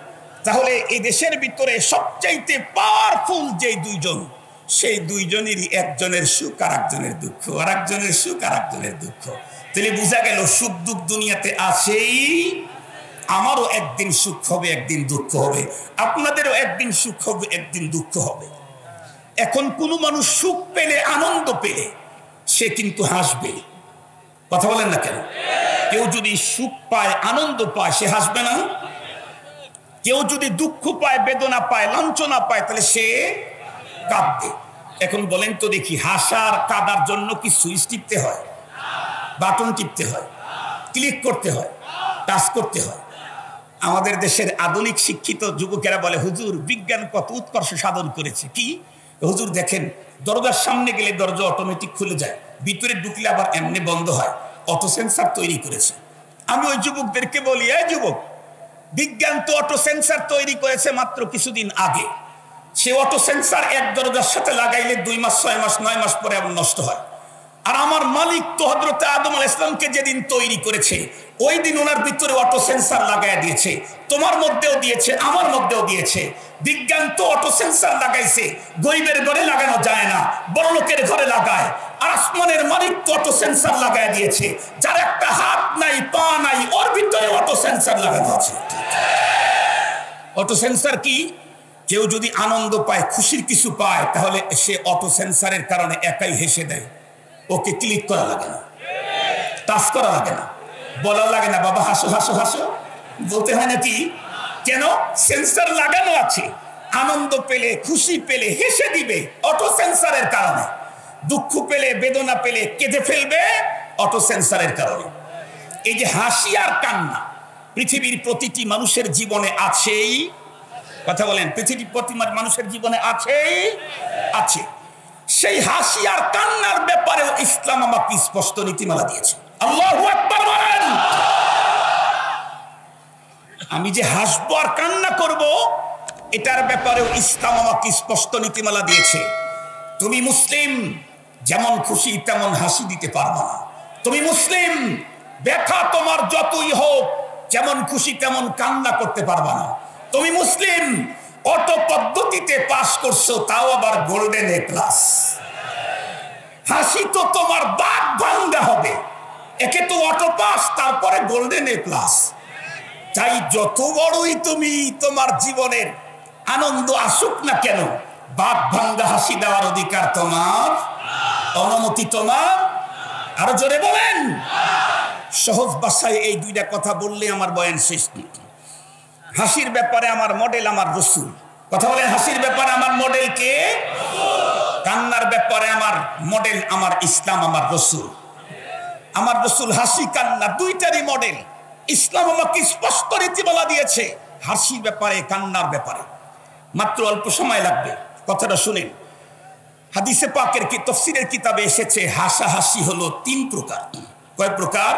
তাহলে এই দেশের ভিতরে সবচাইতে পাওয়ারফুল যে দুইজন, সেই দুইজনেরই একজনের সুখ আর একজনের দুঃখ, আর একজনের সুখ আর একজনের দুঃখ। তাহলে বোঝা গেল সুখ দুঃখ দুনিয়াতে আছেই। আমারও একদিন সুখ হবে, একদিন দুঃখ হবে, আপনাদেরও একদিন সুখ হবে, একদিন দুঃখ হবে। এখন কোনো মানুষ সুখ পেলে, আনন্দ পেলে সে কিন্তু হাসবে। কথা বলেন না কেন? কেউ যদি সুখ পায়, আনন্দ পায়, সে হাসবে না? কেউ যদি দুঃখ পায়, বেদনা পায়, লাঞ্ছনা পায়, তাহলে সে কাঁদবে। এখন বলেন তো দেখি, হাসার কাঁদার জন্য কি সুইচ টিপতে হয়? বাটন টিপতে হয়, ক্লিক করতে হয়, টাচ করতে হয়? আমাদের দেশের আধুনিক শিক্ষিত যুবকেরা বলে, হুজুর বিজ্ঞান কত উৎকর্ষ সাধন করেছে। কি হুজুর? দেখেন, দরজার সামনে গেলে দরজা অটোমেটিক খুলে যায়, ভিতরে ঢুকলে আবার এমনি বন্ধ হয়, অটো সেন্সার তৈরি করেছে। আমি ওই যুবকদেরকে বলি, এই যুবক, বিজ্ঞান তো অটো সেন্সার তৈরি করেছে মাত্র কিছুদিন আগে। সে অটো সেন্সার এক দরজার সাথে লাগাইলে 2 মাস, 6 মাস, 9 মাস পরে আবার নষ্ট হয়। আর আমার মালিক তো হযরত আদম আলাইহিস সালামকে যেদিন তৈরি করেছে, ওই দিন ওনার ভিতরে অটো সেন্সার লাগায় দিয়েছে। তোমার মধ্যেও দিয়েছে, আমার মধ্যেও দিয়েছে। বিজ্ঞান তো অটো সেন্সার লাগাইছে, গরিবের ঘরে লাগানো যায় না, বড়লোকের ঘরে লাগায়। আর আসমানের মালিক তো অটো সেন্সার লাগায় দিয়েছে, যার একটা হাত নাই, পা নাই, ওর ভিতরে অটো সেন্সার লাগানো আছে। অটো সেন্সার কি? কেউ যদি আনন্দ পায়, খুশির কিছু পায়, তাহলে সে অটো সেন্সারের কারণে একাই হেসে দেয়। ওকে ক্লিক করা লাগে না, টাচ করা লাগে না, বলা লাগে না বাবা হাসো হাসো হাসো, বলতে হয় নাকি? কেন? সেন্সার লাগানো আছে। আনন্দ পেলে, খুশি পেলে হেসে দিবে অটো সেন্সারের কারণে। দুঃখ পেলে, বেদনা পেলে কেঁদে ফেলবে অটো সেন্সারের কারণে। এই যে হাসি আর কান্না পৃথিবীর প্রতিটি মানুষের জীবনে আছেই। কথা বলেন, পৃথিবীর প্রতি মানুষের জীবনে আছেই, আছে। সেই হাসি আর কান্নার ব্যাপারে ইসলাম আমাকে স্পষ্ট নীতিমালা দিয়েছে। আল্লাহু আকবার বলেন। আমি যে হাসবো আর কান্না করব, এটার ব্যাপারেও ইসলাম আমাকে স্পষ্ট নীতিমালা দিয়েছে। তুমি মুসলিম, যেমন খুশি তেমন হাসি দিতে পারবা না। তুমি মুসলিম, ব্যথা তোমার যতই হোক, যেমন খুশি তেমন কান্না করতে পারবা না। তুমি মুসলিম, অটো পদ্ধতিতে পাস করছো, তাও আবার গোল্ডেন এ প্লাস। হাসি তো তোমার বাদ ভাঙ্গা হবে, একে তো অটো পাস, তারপরে গোল্ডেন এ প্লাস। তাই যত বড়ই তুমি তোমার জীবনের আনন্দ আসুক না কেন, বাদ ভাঙ্গা হাসি দেওয়ার অধিকার তোমার, অনুমতি তোমার। আরো জোরে বলেন। সহজ ভাষায় এই দুইটা কথা বললে আমার বয়ান শেষ নেই। হাসির ব্যাপারে আমার মডেল আমার রাসূল। কথা বলেন, হাসির ব্যাপারে আমার মডেল কে? কান্নার ব্যাপারে আমার মডেল আমার ইসলাম, আমার রাসূল। আমার রাসূল হাসি কান্না দুইটারই মডেল। ইসলাম আমাকে স্পষ্ট নীতিমালা দিয়েছে হাসির ব্যাপারে, কান্নার ব্যাপারে। মাত্র অল্প সময় লাগবে, কথাটা শুনেন। হাদিসে পাকের কি তাফসীরের কিতাবে এসেছে, হাসাহাসি হলো 3 প্রকার। কয় প্রকার?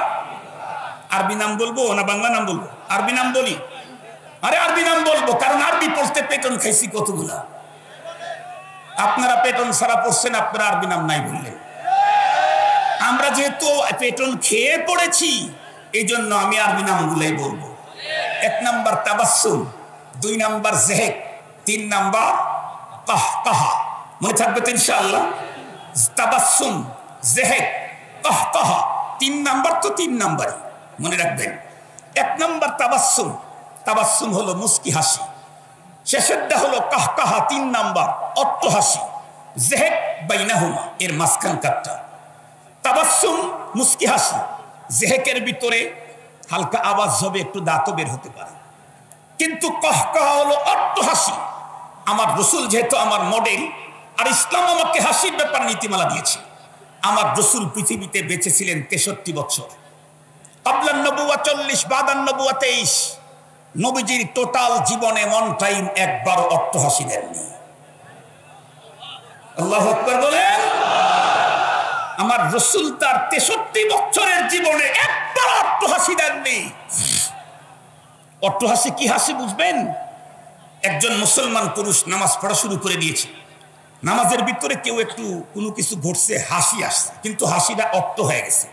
আরবি নাম বলবো না বাংলা নাম বলবো? আরবি নাম বলি। আরে আরবি নাম বলবো, কারণ আরবি পড়তে পেটন খাইছি কতগুলা। আপনারা পেটন ছাড়া পড়ছেন, আপনারা আরবি নাম নাই বললেন। আমরা যেহেতু পেটন খেয়ে পড়েছি, এই জন্য আমি আরবি নামগুলাই বলবো। 1 নাম্বার তাবাসসুম, 2 নাম্বার জেহেক, 3 নাম্বার কাহকাহা। মনে থাকবে তো ইনশাআল্লাহ? তাবাসসুম, জেহেক, কাহকাহা, 3 নাম্বার তো 3 নাম্বারই মনে রাখবেন। 1 নাম্বার তাবাসসুম। তাবাসসুম হলো মুস্কি হাসি। শেষেরটা হলো কাহকাহা 3 নাম্বার, অট্টহাসি, জেহেক বাইনাহুমা, এর মাঝখানকারটা। তাবাসসুম মুস্কি হাসি, জেহেকের ভিতরে হালকা আওয়াজ হবে, একটু দাঁতও বের হতে পারে, কিন্তু কাহকাহা হলো অট্টহাসি। আমার রসুল যেহেতু আমার মডেল, আর ইসলাম আমাকে হাসির ব্যাপার নীতিমালা দিয়েছে। আমার রসুল পৃথিবীতে বেঁচে ছিলেন 63 বছর। কাবলান নবুয়া 40, বাদান নবুয়া 23। নবীজির টোটাল জীবনে ওয়ান টাইম একবারও অট্টহাসি দেননি। আল্লাহু আকবার বলেন। আমার রসুল তার 63 বছরের জীবনে একবার অট্টহাসি দেননি। অট্টহাসি কি হাসি বুঝবেন? একজন মুসলমান পুরুষ নামাজ পড়া শুরু করে দিয়েছে, নামাজের ভিতরে কেউ একটু কোনো কিছু ঘটছে, হাসি আসছে, কিন্তু হাসিটা অট্ট হয়ে গেছে,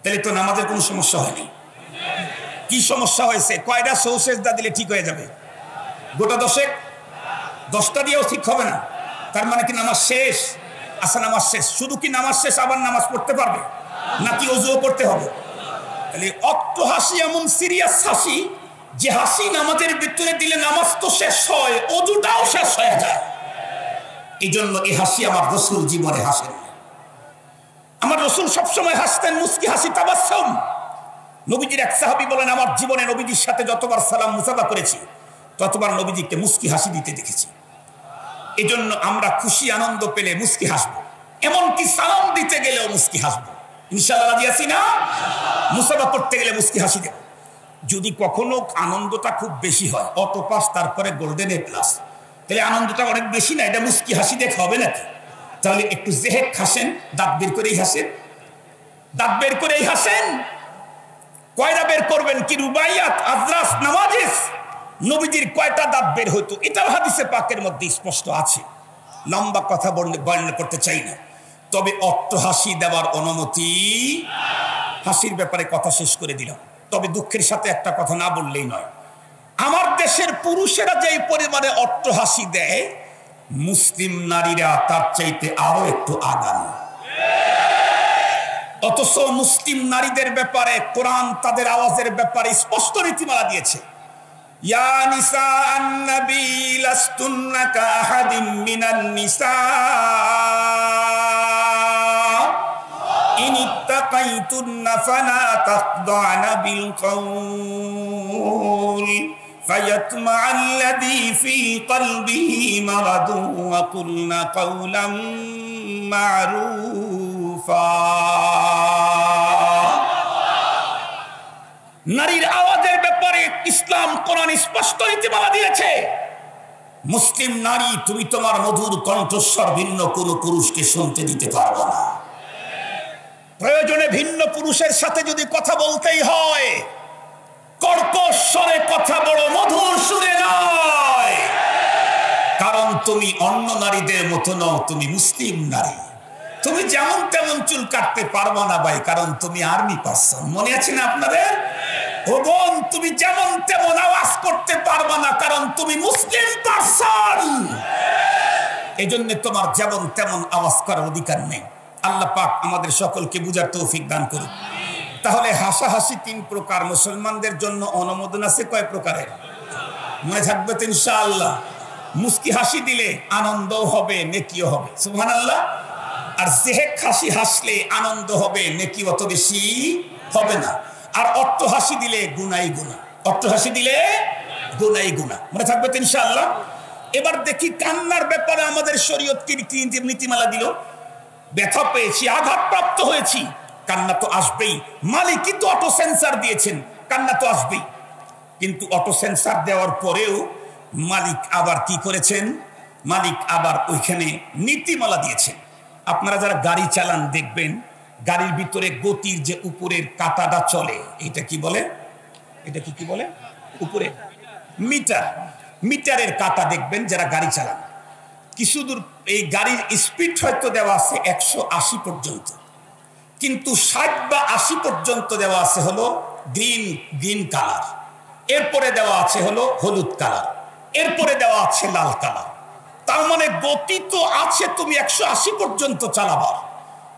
তাহলে তো নামাজের কোনো সমস্যা হয়নি। কি সমস্যা হয়েছে? কয়টা সৌসেজদা দিলে ঠিক হয়ে যাবে? গোটা 10, 10টা দিয়েও ঠিক হবে না। তার মানে কি নামাজ শেষ? আচ্ছা, নামাজ শেষ। শুধু কি নামাজ শেষ আবার নামাজ পড়তে পারবে নাকি ওযুও করতে হবে? তাহলে অট্ট হাসি এমন সিরিয়াস হাসি যে হাসি নামাজের ভিতরে দিলে নামাজ তো শেষ হয়, ওযুটাও শেষ হয়ে যায়। এই জন্য এই হাসি আমার রসুল জীবনে হাসেন। আমার রসুল সবসময় হাসতেন মুস্কি হাসি, তাবাসসুম। নবীজির এক সাহাবী বলেন, আমার জীবনে নবীজির সাথে যতবার সালাম মুসাফা করেছি ততবার নবীজিকে মুস্কি হাসি দিতে দেখেছি। এই জন্য আমরা খুশি আনন্দ পেলে মুস্কি হাসবো, এমনকি সালাম দিতে গেলেও মুস্কি হাসবো। ইনশাআল্লাহ রাজি আছি না? মুসাফা করতে গেলে মুস্কি হাসি দেব। যদি কখনো আনন্দটা খুব বেশি হয়, অটো পাস তারপরে গোল্ডেন এ প্লাস, তাহলে আনন্দটা অনেক বেশি না, এটা মুস্কি হাসি দেখে হবে নাকি? তাহলে একটু জেহেক হাসেন, দাঁত বের করেই হাসেন, দাঁত বের করেই হাসেন। কয়টা বের করবেন? কি রুবাইয়াত, আজরাস, নামাজিস, নবীজির কয়টা দাঁত বের হইতো এটাও হাদিসে পাকের মধ্যে স্পষ্ট আছে। লম্বা কথা বর্ণনা করতে চাই না, তবে অট্টহাসি দেওয়ার অনুমতি। হাসির ব্যাপারে কথা শেষ করে দিলাম। তবে দুঃখের সাথে একটা কথা না বললেই নয়, আমার দেশের পুরুষেরা যে পরিমাণে অট্টহাসি দেয়, মুসলিম নারীরা তার চাইতে আরো একটু আগানো। অথচ মুসলিম নারীদের ব্যাপারে কোরআন তাদের আওয়াজের ব্যাপারে স্পষ্ট নীতিমালা দিয়েছে। ইয়া নিসাআন নবী লাস্তুন্না কাআহাদিম মিনান নিসা ইন ইত্তাকাইতুন্না ফালা তাখদা'না বিল কওল فيطمع الذي في قلبه مرض وقلنا قولا معروفا। নারীর আওয়াজের ব্যাপারে ইসলাম কোরআন স্পষ্ট নীতিমালা দিয়েছে। মুসলিম নারী, তুমি তোমার মধুর কণ্ঠস্বর ভিন্ন কোনো পুরুষকে শুনতে দিতে পারবে না। প্রয়োজনে ভিন্ন পুরুষের সাথে যদি কথা বলতেই হয়, কর্কশ স্বরে কথা বড় মধুর সুরে নয়, কারণ তুমি অন্য নারীদের মতো নও, তুমি মুসলিম নারী। তুমি যেমন তেমন চুল কাটতে পারবা না ভাই, কারণ তুমি আর্মি পারসন। মনে আছে না আপনাদের? ও বোন, তুমি যেমন তেমন আওয়াজ করতে পারবা না, কারণ তুমি মুসলিম পারসন। এই জন্য তোমার যেমন তেমন আওয়াজ করার অধিকার নেই। আল্লাহ পাক আমাদের সকলকে বুঝার তৌফিক দান করুন। তাহলে হাসাহাসি 3 প্রকার। মুসলমানদের জন্য অনুমোদন আছে কয় প্রকারের? মনে থাকবে তো ইনশাআল্লাহ। মুস্কি হাসি দিলে আনন্দও হবে, নেকিও হবে। সুবহানাল্লাহ। আর জেহেক হাসি হাসলে আনন্দ হবে, নেকি অত বেশি হবে না। আর অট্টহাসি দিলে গুনাই গুনাহ, অট্টহাসি দিলে গুনাই গুনাহ। মনে থাকবে তো ইনশাআল্লাহ। এবার দেখি কান্নার ব্যাপারে আমাদের শরীয়ত কি নীতিমালা দিল। ব্যথা পেয়েছি, আঘাতপ্রাপ্ত হয়েছি, কান্না তো আসবেই। মালিকই তো অটো সেন্সার দিয়েছেন, কান্না তো আসবেই। কিন্তু অটো সেন্সার দেওয়ার পরেও মালিক আবার কি করেছেন? মালিক আবার ওইখানে নীতিমালা দিয়েছেন। আপনারা যারা গাড়ি চালান দেখবেন, গাড়ির ভিতরে গতির যে উপরের কাঁটাটা চলে, এটা কি বলে? এটা কি বলে? উপরে মিটার, মিটারের কাঁটা দেখবেন যারা গাড়ি চালান। কিছু দূর এই গাড়ির স্পিড হয়তো দেওয়া আছে 180 পর্যন্ত, কিন্তু 60 বা 80 পর্যন্ত দেওয়া আছে হলো গ্রিন কালার, এরপরে দেওয়া আছে হলো হলুদ কালার, এরপরে দেওয়া আছে লাল কালার। তার মানে গতি তো আছে তুমি 180 পর্যন্ত চালাবার,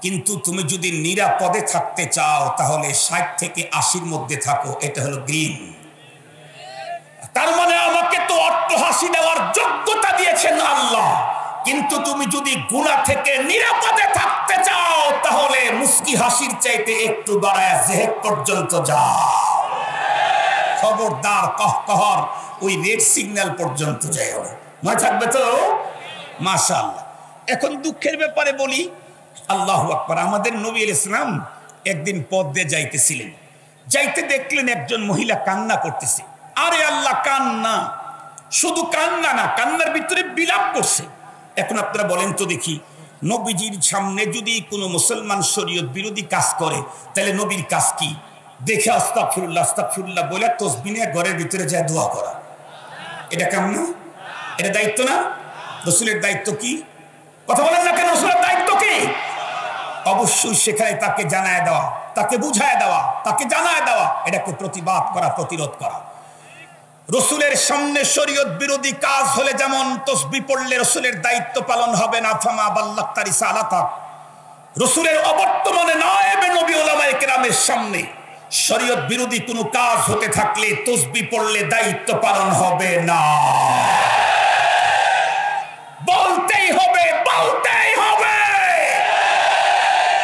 কিন্তু তুমি যদি নিরাপদে থাকতে চাও তাহলে 60 থেকে 80-র মধ্যে থাকো, এটা হলো গ্রিন। তার মানে আমাকে তো অট্টহাসি দেওয়ার যোগ্যতা দিয়েছেন আল্লাহ, কিন্তু তুমি যদি গুনাহ থেকে নিরাপদে থাকতে চাও তাহলে মুস্কি হাসির চাইতে একটু বাড়ায় জেহেদ পর্যন্ত যাও। খবরদার কহকহর ওই রেড সিগন্যাল পর্যন্ত যাও না, মনে থাকবে তো? মাশাআল্লাহ। এখন দুঃখের ব্যাপারে বলি, আল্লাহু আকবার, আমাদের নবী আলাইহিস সালাম একদিন পথ দিয়ে যাইতেছিলেন, যাইতে দেখলেন একজন মহিলা কান্না করতেছে। আরে আল্লাহ, কান্না, শুধু কান্না না, কান্নার ভিতরে বিলাপ করছে। এখন আপনারা বলেন তো দেখি, নবীজির সামনে যদি কোনো মুসলমান শরীয়ত বিরোধী কাজ করে তাহলে নবীর কাজ কি? দেখে আস্তাগফিরুল্লাহ আস্তাগফিরুল্লাহ বলে তসবিহ নিয়ে ঘরের ভিতরে যায় দোয়া করা। এটা কেমন? এটা দায়িত্ব না? রাসূলের দায়িত্ব কি? কথা বলেন না কেন? রাসূলের দায়িত্ব কি? অবশ্যই সেখানে তাকে জানায় দেওয়া, তাকে বুঝায় দেওয়া, তাকে জানায় দেওয়া, এটাকে প্রতিবাদ করা, প্রতিরোধ করা। রাসূলের সামনে শরীয়ত বিরোধী কাজ হলে যেমন তাসবিহ পড়লে রাসূলের দায়িত্ব পালন হবে না, ফামা বাল্লাগতা রিসালাতা, রাসূলের অবর্তমানে নায়েবে নবী উলামায়ে কেরামের সামনে শরীয়ত বিরোধী কোনো কাজ হতে থাকলে তাসবিহ পড়লে দায়িত্ব পালন হবে না। বলতেই হবে, বলতেই হবে,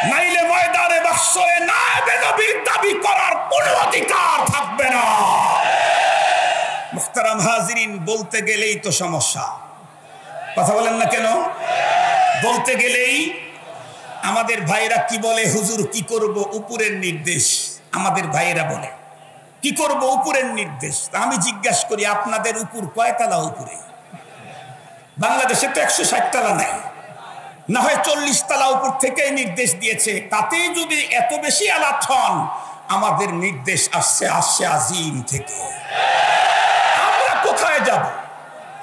নাইলে ময়দানে বাসরে নায়েবে নবীর দাবি করার কোনো অধিকার থাকবে না। মুহতারাম হাজিরিন, বলতে গেলেই তো সমস্যা। কথা বলেন না কেন? বলতে গেলেই আমাদের ভাইরা কি বলে, হুজুর কি করব, উপরের নির্দেশ। আমাদের ভাইরা বলে কি করব, উপরের নির্দেশ। আমি জিজ্ঞাসা করি, আপনাদের উপর কয়তলা? উপরে বাংলাদেশে তো 160 তলা নাই, না হয় 40 তলা উপর থেকে নির্দেশ দিয়েছে। তাতেই যদি এত বেশি আলাপ হন, আমাদের নির্দেশ আসছে আজিম থেকে। আমরা কোথায় যাব?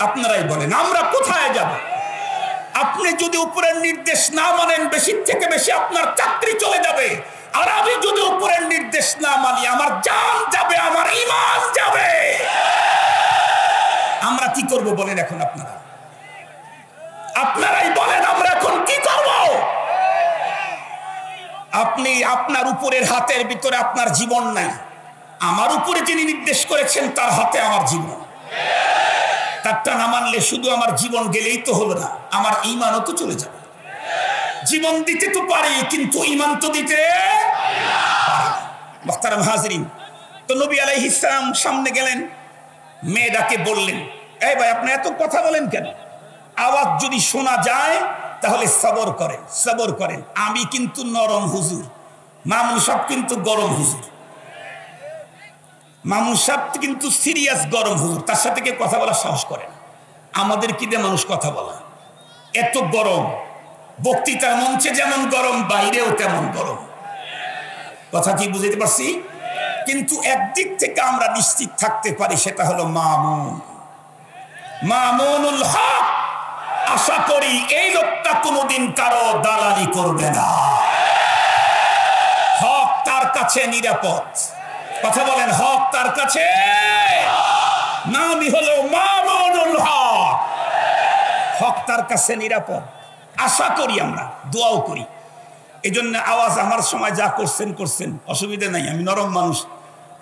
আপনারাই বলেন, আমরা কোথায় যাব? আপনি যদি উপরের নির্দেশ না মানেন, বেশি থেকে বেশি আপনার চাকরি চলে যাবে। আর আমি যদি উপরের নির্দেশ না মানি, আমার জান যাবে, আমার ঈমান যাবে। আমরা কি করব বলেন এখন? আপনারাই বলেন, আমরা এখন কি করব? আপনি আপনার উপরের হাতের ভিতরে আপনার জীবন নাই। আমার উপরে যিনি নির্দেশ করেছেন তার হাতে আমার জীবন। তারটা না মানলে শুধু আমার জীবন গেলেই তো হলো না, আমার ঈমানও তো চলে যাবে। জীবন দিতে তো পারি, কিন্তু ঈমান তো দিতে পারি না। মুহতারাম হাজিরিন, তো নবী আলাইহিস সালাম সামনে গেলেন, মেয়েটাকে বললেন, এই ভাই, আপনি এত কথা বলেন কেন? আওয়াজ যদি শোনা যায় তাহলে সবর করেন, সবর করেন। আমি কিন্তু নরম হুজুর, মামুন সাহেব কিন্তু গরম হুজুর। মামুন সাহেব কিন্তু সিরিয়াস গরম হুজুর, তার সাথে কেউ কথা বলার সাহস করে না। আমাদের কি দিয়ে মানুষ কথা বলা? এত গরম, বক্তৃতার মঞ্চে যেমন গরম, বাইরেও তেমন গরম। কথা কি বুঝতে পারছি? কিন্তু একদিক থেকে আমরা নিশ্চিত থাকতে পারি, সেটা হলো মামুনুল হক। আশা করি এই লোকটা কোনোদিন কারো দালালি করবে না। হক তার কাছে নিরাপদ। কথা বলেন, হক তার কাছে। নামই হলো মামুনুল হক। হক তার কাছে নিরাপদ। আশা করি, আমরা দোয়াও করি। এই জন্য আওয়াজ আমার সময় যা করছেন, অসুবিধা নাই। আমি নরম মানুষ,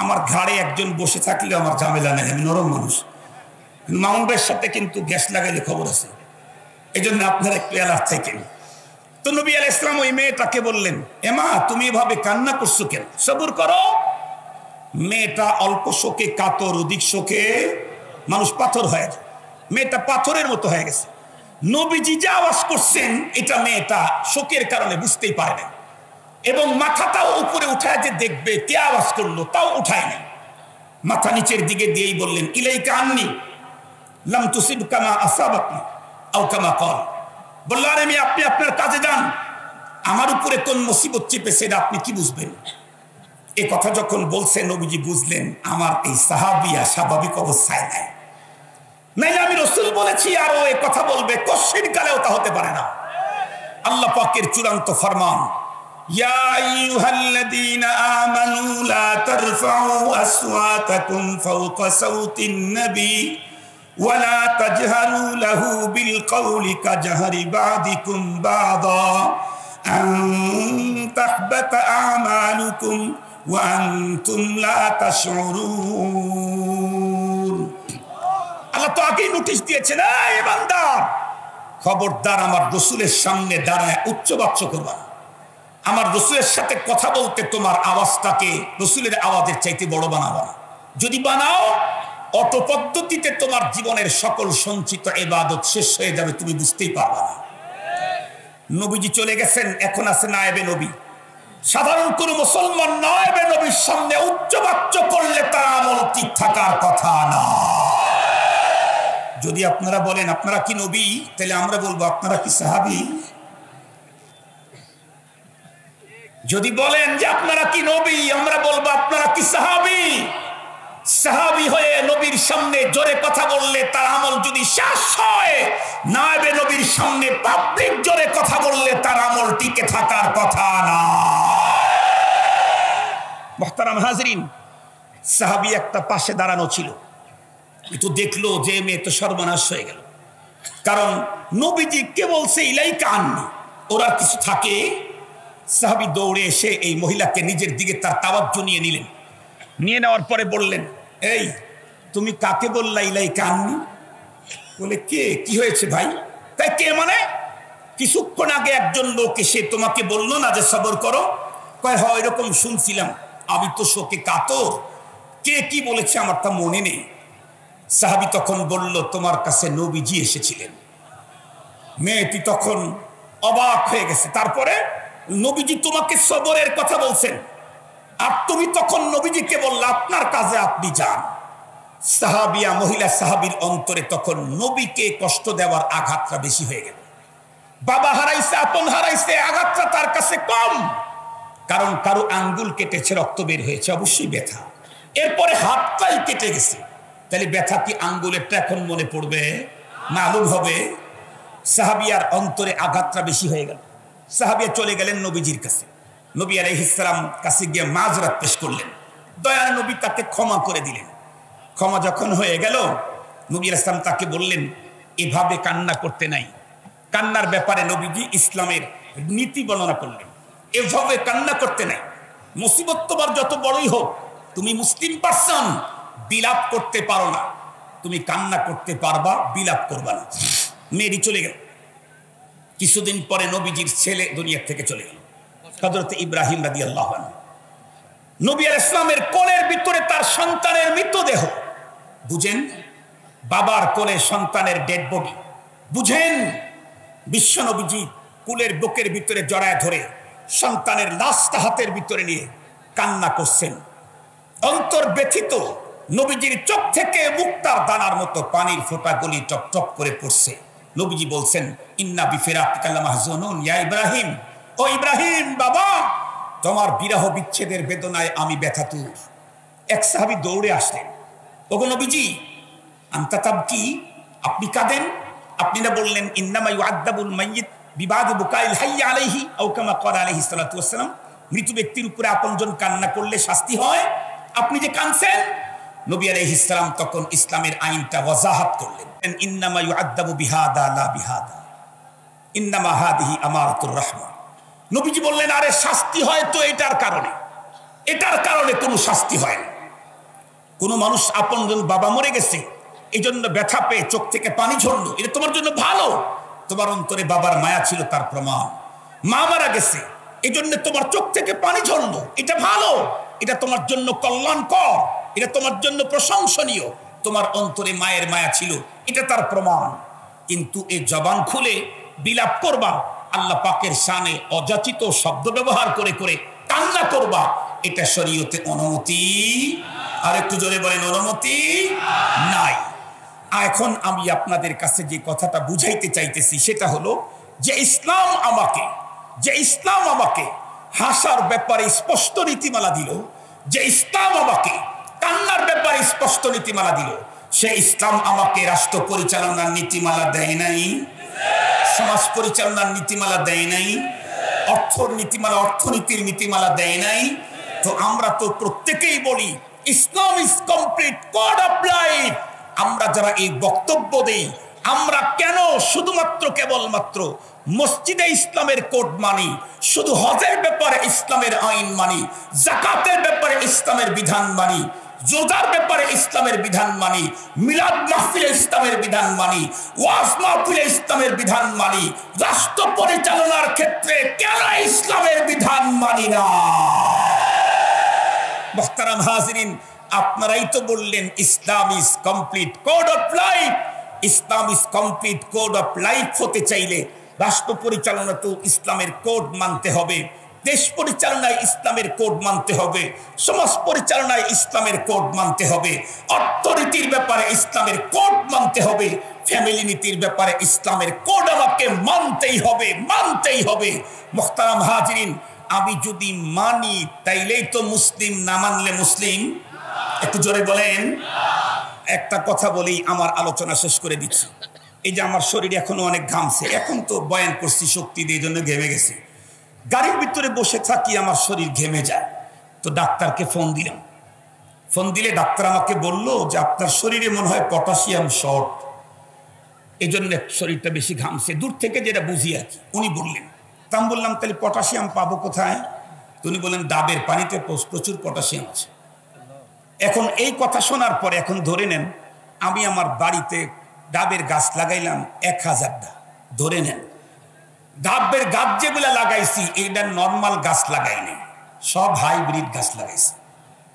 আমার ঘাড়ে একজন বসে থাকলে আমার ঝামেলা নেই, আমি নরম মানুষ। মামুন ভাইয়ের সাথে কিন্তু গ্যাস লাগাইলে খবর আছে। এই জন্য আপনারা একটু অ্যালার্ট থাকেন। তো নবী আলাইহিস সালাম ওই মেয়েটাকে বললেন, এমা, তুমি এভাবে কান্না করছো কেন? সবর করো। মেয়েটা অল্প শোকে কাতর, অধিক শোকে মানুষ পাথর হয়ে যায়। মেয়েটা পাথরের মতো হয়ে গেছে। নবীজি যে আওয়াজ করছেন, এটা মেয়েটা শোকের কারণে বুঝতেই পারে না, এবং মাথাটাও উপরে উঠায় যে দেখবে কে আওয়াজ করলো, তাও উঠায় না। মাথা নিচের দিকে দিয়েই বললেন, ইলাইকা আন্নি লাম তুসিবকা মা আসাবাতনি আও কামা ক্বাল। বলল, আরে মেয়ে, আপনি আপনার কাজে যান, আমার উপরে কোন মুসিবত চেপেছে এটা আপনি কি বুঝবেন? এই কথা যখন বলছে, নবীজি বুঝলেন আমার এই সাহাবিয়া স্বাভাবিক অবস্থায় নাই, নাইলে আমি রাসূল বলেছি আরো এই কথা বলবে, কোশ্চিন কালেও তা হতে পারে না। আল্লাহ পাকের চূড়ান্ত ফরমান, ইয়া আইয়ুহাল্লাযীনা আমানু লা তারফাউ আসওয়াতাকুম ফাওকা সাওতিন নবী ওয়া লা তাজহারু লাহু বিল কওলি কাজহারি বা'দিকুম বা'দা আন তাহবাতা আমালুকুম ওয়া আনতুম লা তাশউরুন। আল্লাহ তো আগেই নোটিশ দিয়েছেন, এই বান্দা খবরদার আমার রাসূলের সামনে দাঁড়ায় উচ্চবাচ্য করবা না। আমার রাসূলের সাথে কথা বলতে তোমার আওয়াজটাকে রাসূলের আওয়াজের চাইতে বড় বানাবা না। যদি বানাও অটো পদ্ধতিতে তোমার জীবনের সকল সঞ্চিত ইবাদত শেষ হয়ে যাবে, তুমি বুঝতেই পারবা না। নবীজি চলে গেছেন, এখন আছে নায়েবে নবী। সাধারণ কোন মুসলমান নায়েবে নবীর সামনে উচ্চবাচ্য করলে তার আমল ঠিক থাকার কথা না। যদি আপনারা বলেন আপনারা কি নবী, তাহলে আমরা বলবো আপনারা কি সাহাবী। যদি বলেন যে আপনারা কি নবী, আমরা বলবো আপনারা কি সাহাবী। সাহাবী হয়ে নবীর সামনে জোরে কথা বললে তার আমল যদি শেষ হয়, নায়েবে নবীর সামনে পাবলিক জোরে কথা বললে তার আমল টিকে থাকার কথা না। মুহতারাম হাজরিন, সাহাবী একটা পাশে দাঁড়ানো ছিল, কিন্তু দেখলো যে মেয়ে তো সর্বনাশ হয়ে গেল। কারণ নবীজি কে বলছে ইলাইকা আন্নি, ওরা কিছু থাকে। সাহাবী দৌড়ে এসে এই মহিলাকে নিজের দিকে তার তাওয়াজ্জু নিয়ে নিলেন। নিয়ে নেওয়ার পরে বললেন, এই তুমি কাকে বললা ইলাইকা আন্নি? বলে কে, কি হয়েছে ভাই? তাই কে মানে? কিছুক্ষণ আগে একজন লোক এসে তোমাকে বললো না যে সবর করো? কয় হয় এরকম শুনছিলাম, আমি তো শোকে কাতর, কে কি বলেছে আমার তা মনে নেই। সাহাবী তখন বলল, তোমার কাছে নবীজি এসেছিলেন। মেয়েটি তখন অবাক হয়ে গেছে। তারপরে নবীজি তোমাকে সবরের কথা বলছেন, আর তুমি তখন নবীজিকে বললে আপনার কাজে আপনি যান। সাহাবিয়া মহিলা সাহাবীর অন্তরে তখন নবীকে কষ্ট দেওয়ার আঘাতটা বেশি হয়ে গেল। বাবা হারাইছে, আপন হারাইছে, আঘাতটা তার কাছে কম। কারণ কারো আঙ্গুল কেটেছে, রক্ত বের হয়েছে, অবশ্যই ব্যথা। এরপরে হাতটাই কেটে গেছে, তাহলে ব্যথা কি আঙ্গুলেরটা এখন মনে পড়বে? মালুম হবে। সাহাবিয়ার অন্তরে আঘাতটা বেশি হয়ে গেল। সাহাবিয়া চলে গেলেন নবীজির কাছে। নবী আলাইহিস সালাম কাছে গিয়ে মাযরাত পেশ করলেন। দয়ার নবী তাকে ক্ষমা করে দিলেন। ক্ষমা যখন হয়ে গেল, নবী আলাইহিস সালাম তাকে বললেন, এভাবে কান্না করতে নাই। কান্নার ব্যাপারে নবীজি ইসলামের নীতি বর্ণনা করলেন, এভাবে কান্না করতে নাই। মুসিবত তোমার যত বড়ই হোক, তুমি মুসলিম পারসন, বিলাপ করতে পারো না। তুমি কান্না করতে পারবা, বিলাপ করবা না। মেয়েটি চলে গেল। কিছুদিন পরে নবীজির ছেলে দুনিয়া থেকে চলে গেল, হযরত ইব্রাহিম রাদিয়াল্লাহু আনহু। নবী আলাইহিস সালামের কোলের ভিতরে তার সন্তানের মৃতদেহ। বুঝেন, বাবার কোলে সন্তানের ডেড বডি। বুঝেন, বিশ্ব নবীজি কোলের বুকের ভিতরে জড়ায় ধরে সন্তানের লাশটা হাতের ভিতরে নিয়ে কান্না করছেন। অন্তর ব্যথিত। নবীজির চোখ থেকে মুক্তার দানার মতো পানির ফোঁটাগুলি টপ টপ করে পড়ছে। নবীজি বলছেন, ইন্না বিফিরাতিকা লামাহজুনুন ইয়া ইব্রাহিম, ও ইব্রাহিম বাবা, তোমার বিরহ বিচ্ছেদের বেদনায় আমি ব্যথাতুর। এক সাহাবী দৌড়ে আসলেন, ওগো নবীজি, আনতা তাবকি, আপনি কাঁদেন? আপনি না বললেন ইন্নামা ইউআযাবুল মাইয়িত বিবাদি বুকাইল হাইয়্যি আলাইহি আও কামা ক্বালা আলাইহিস সালাতু ওয়াস সালাম, মৃত ব্যক্তির উপরে আপনজন কান্না করলে শাস্তি হয়, আপনি যে কাঁদছেন। নবী আলাইহিস সালাম তখন ইসলামের আইনটা ওয়াজাহাত করলেন, ইন্নামা ইউআযাবু বিহাদা লা বিহাদা, ইন্নামা হাদিহি আমারাতুর রাহমা। নবীজি বললেন, আরে শাস্তি হয় তো এটার কারণে, এটার কারণে কোনো শাস্তি হয় না। কোনো মানুষ আপনজন বাবা মরে গেছে, এই জন্য ব্যথা পেয়ে চোখ থেকে পানি ঝরলো, এটা তোমার জন্য ভালো। তোমার অন্তরে বাবার মায়া ছিল তার প্রমাণ। মা মারা গেছে, এই জন্য তোমার চোখ থেকে পানি ঝরলো, এটা ভালো, এটা তোমার জন্য কল্যাণকর, এটা তোমার জন্য প্রশংসনীয়। তোমার অন্তরে মায়ের মায়া ছিল, এটা তার প্রমাণ। কিন্তু এই জবান খুলে বিলাপ করবা, আল্লাহ পাকের শানে অযাচিত শব্দ ব্যবহার করে করে কান্না করবা, এটা শরীয়তে অনুমতি। আর একটু জোরে বলেন, অনুমতি নাই। এখন আমি আপনাদের কাছে যে কথাটা বুঝাইতে চাইতেছি সেটা হলো যে ইসলাম আমাকে হাসার ব্যাপারে স্পষ্ট নীতিমালা দিল, যে ইসলাম আমাকে কান্নার ব্যাপারে স্পষ্ট নীতিমালা দিল, সে ইসলাম আমাকে রাষ্ট্র পরিচালনার নীতিমালা দেয় নাই, সমাজ পরিচালনার নীতিমালা দেয় নাই, অর্থনীতির নীতিমালা দেয় নাই। তো আমরা তো প্রত্যেকেই বলি Islam is complete code of life. আমরা যারা এই বক্তব্য দেই, আমরা কেন শুধুমাত্র কেবলমাত্র মসজিদে ইসলামের কোড মানি, শুধু হজের ব্যাপারে ইসলামের আইন মানি, যাকাতের ব্যাপারে ইসলামের বিধান মানি, রোজার ব্যাপারে ইসলামের বিধান মানি, মিলাদ মাহফিলে ইসলামের বিধান মানি, ওয়াজ মাহফিলে ইসলামের বিধান মানি, রাষ্ট্র পরিচালনার ক্ষেত্রে কেন ইসলামের বিধান মানি না? মুহতারাম হাজিরিন, আপনারাই তো বললেন Islam is complete code of life. Islam is complete code of life হতে চাইলে রাষ্ট্র পরিচালনা তো ইসলামের কোড মানতে হবে, দেশ পরিচালনায় ইসলামের কোড মানতে হবে, সমাজ পরিচালনায় ইসলামের কোড মানতে হবে, অর্থনীতির ব্যাপারে ইসলামের কোড মানতে হবে, ফ্যামিলি নীতির ব্যাপারে ইসলামের কোড আমাকে মানতেই হবে, মানতেই হবে। মুহতারাম হাজিরিন, আমি যদি মানি তাইলেই তো মুসলিম, না মানলে মুসলিম। একটু জোরে বলেন। একটা কথা বলেই আমার আলোচনা শেষ করে দিচ্ছি। এই যে আমার শরীর এখনো অনেক ঘামছে, এখন তো বয়ান করছি শক্তি দিয়ে, জন্য ঘেমে গেছে। গাড়ির ভিতরে বসে থাকি, আমার শরীর ঘেমে যায়, তো ডাক্তারকে ফোন দিলাম। ফোন দিলে ডাক্তার আমাকে বলল যে আপনার শরীরে মনে হয় পটাশিয়াম শর্ট, এই জন্য শরীরটা বেশি ঘামছে। দূর থেকে যেটা বুঝি আর কি উনি বললেন। তা আমি বললাম তাহলে পটাশিয়াম পাবো কোথায়? উনি বললেন ডাবের পানিতে প্রচুর পটাশিয়াম আছে। এখন এই কথা শোনার পরে এখন ধরে নেন আমি আমার বাড়িতে ডাবের গাছ লাগাইলাম 1000টা। ধরে নেন ডাবের গাছ যেগুলা লাগাইছি এটা নর্মাল গাছ লাগাইনি, সব হাইব্রিড গাছ লাগাইছি।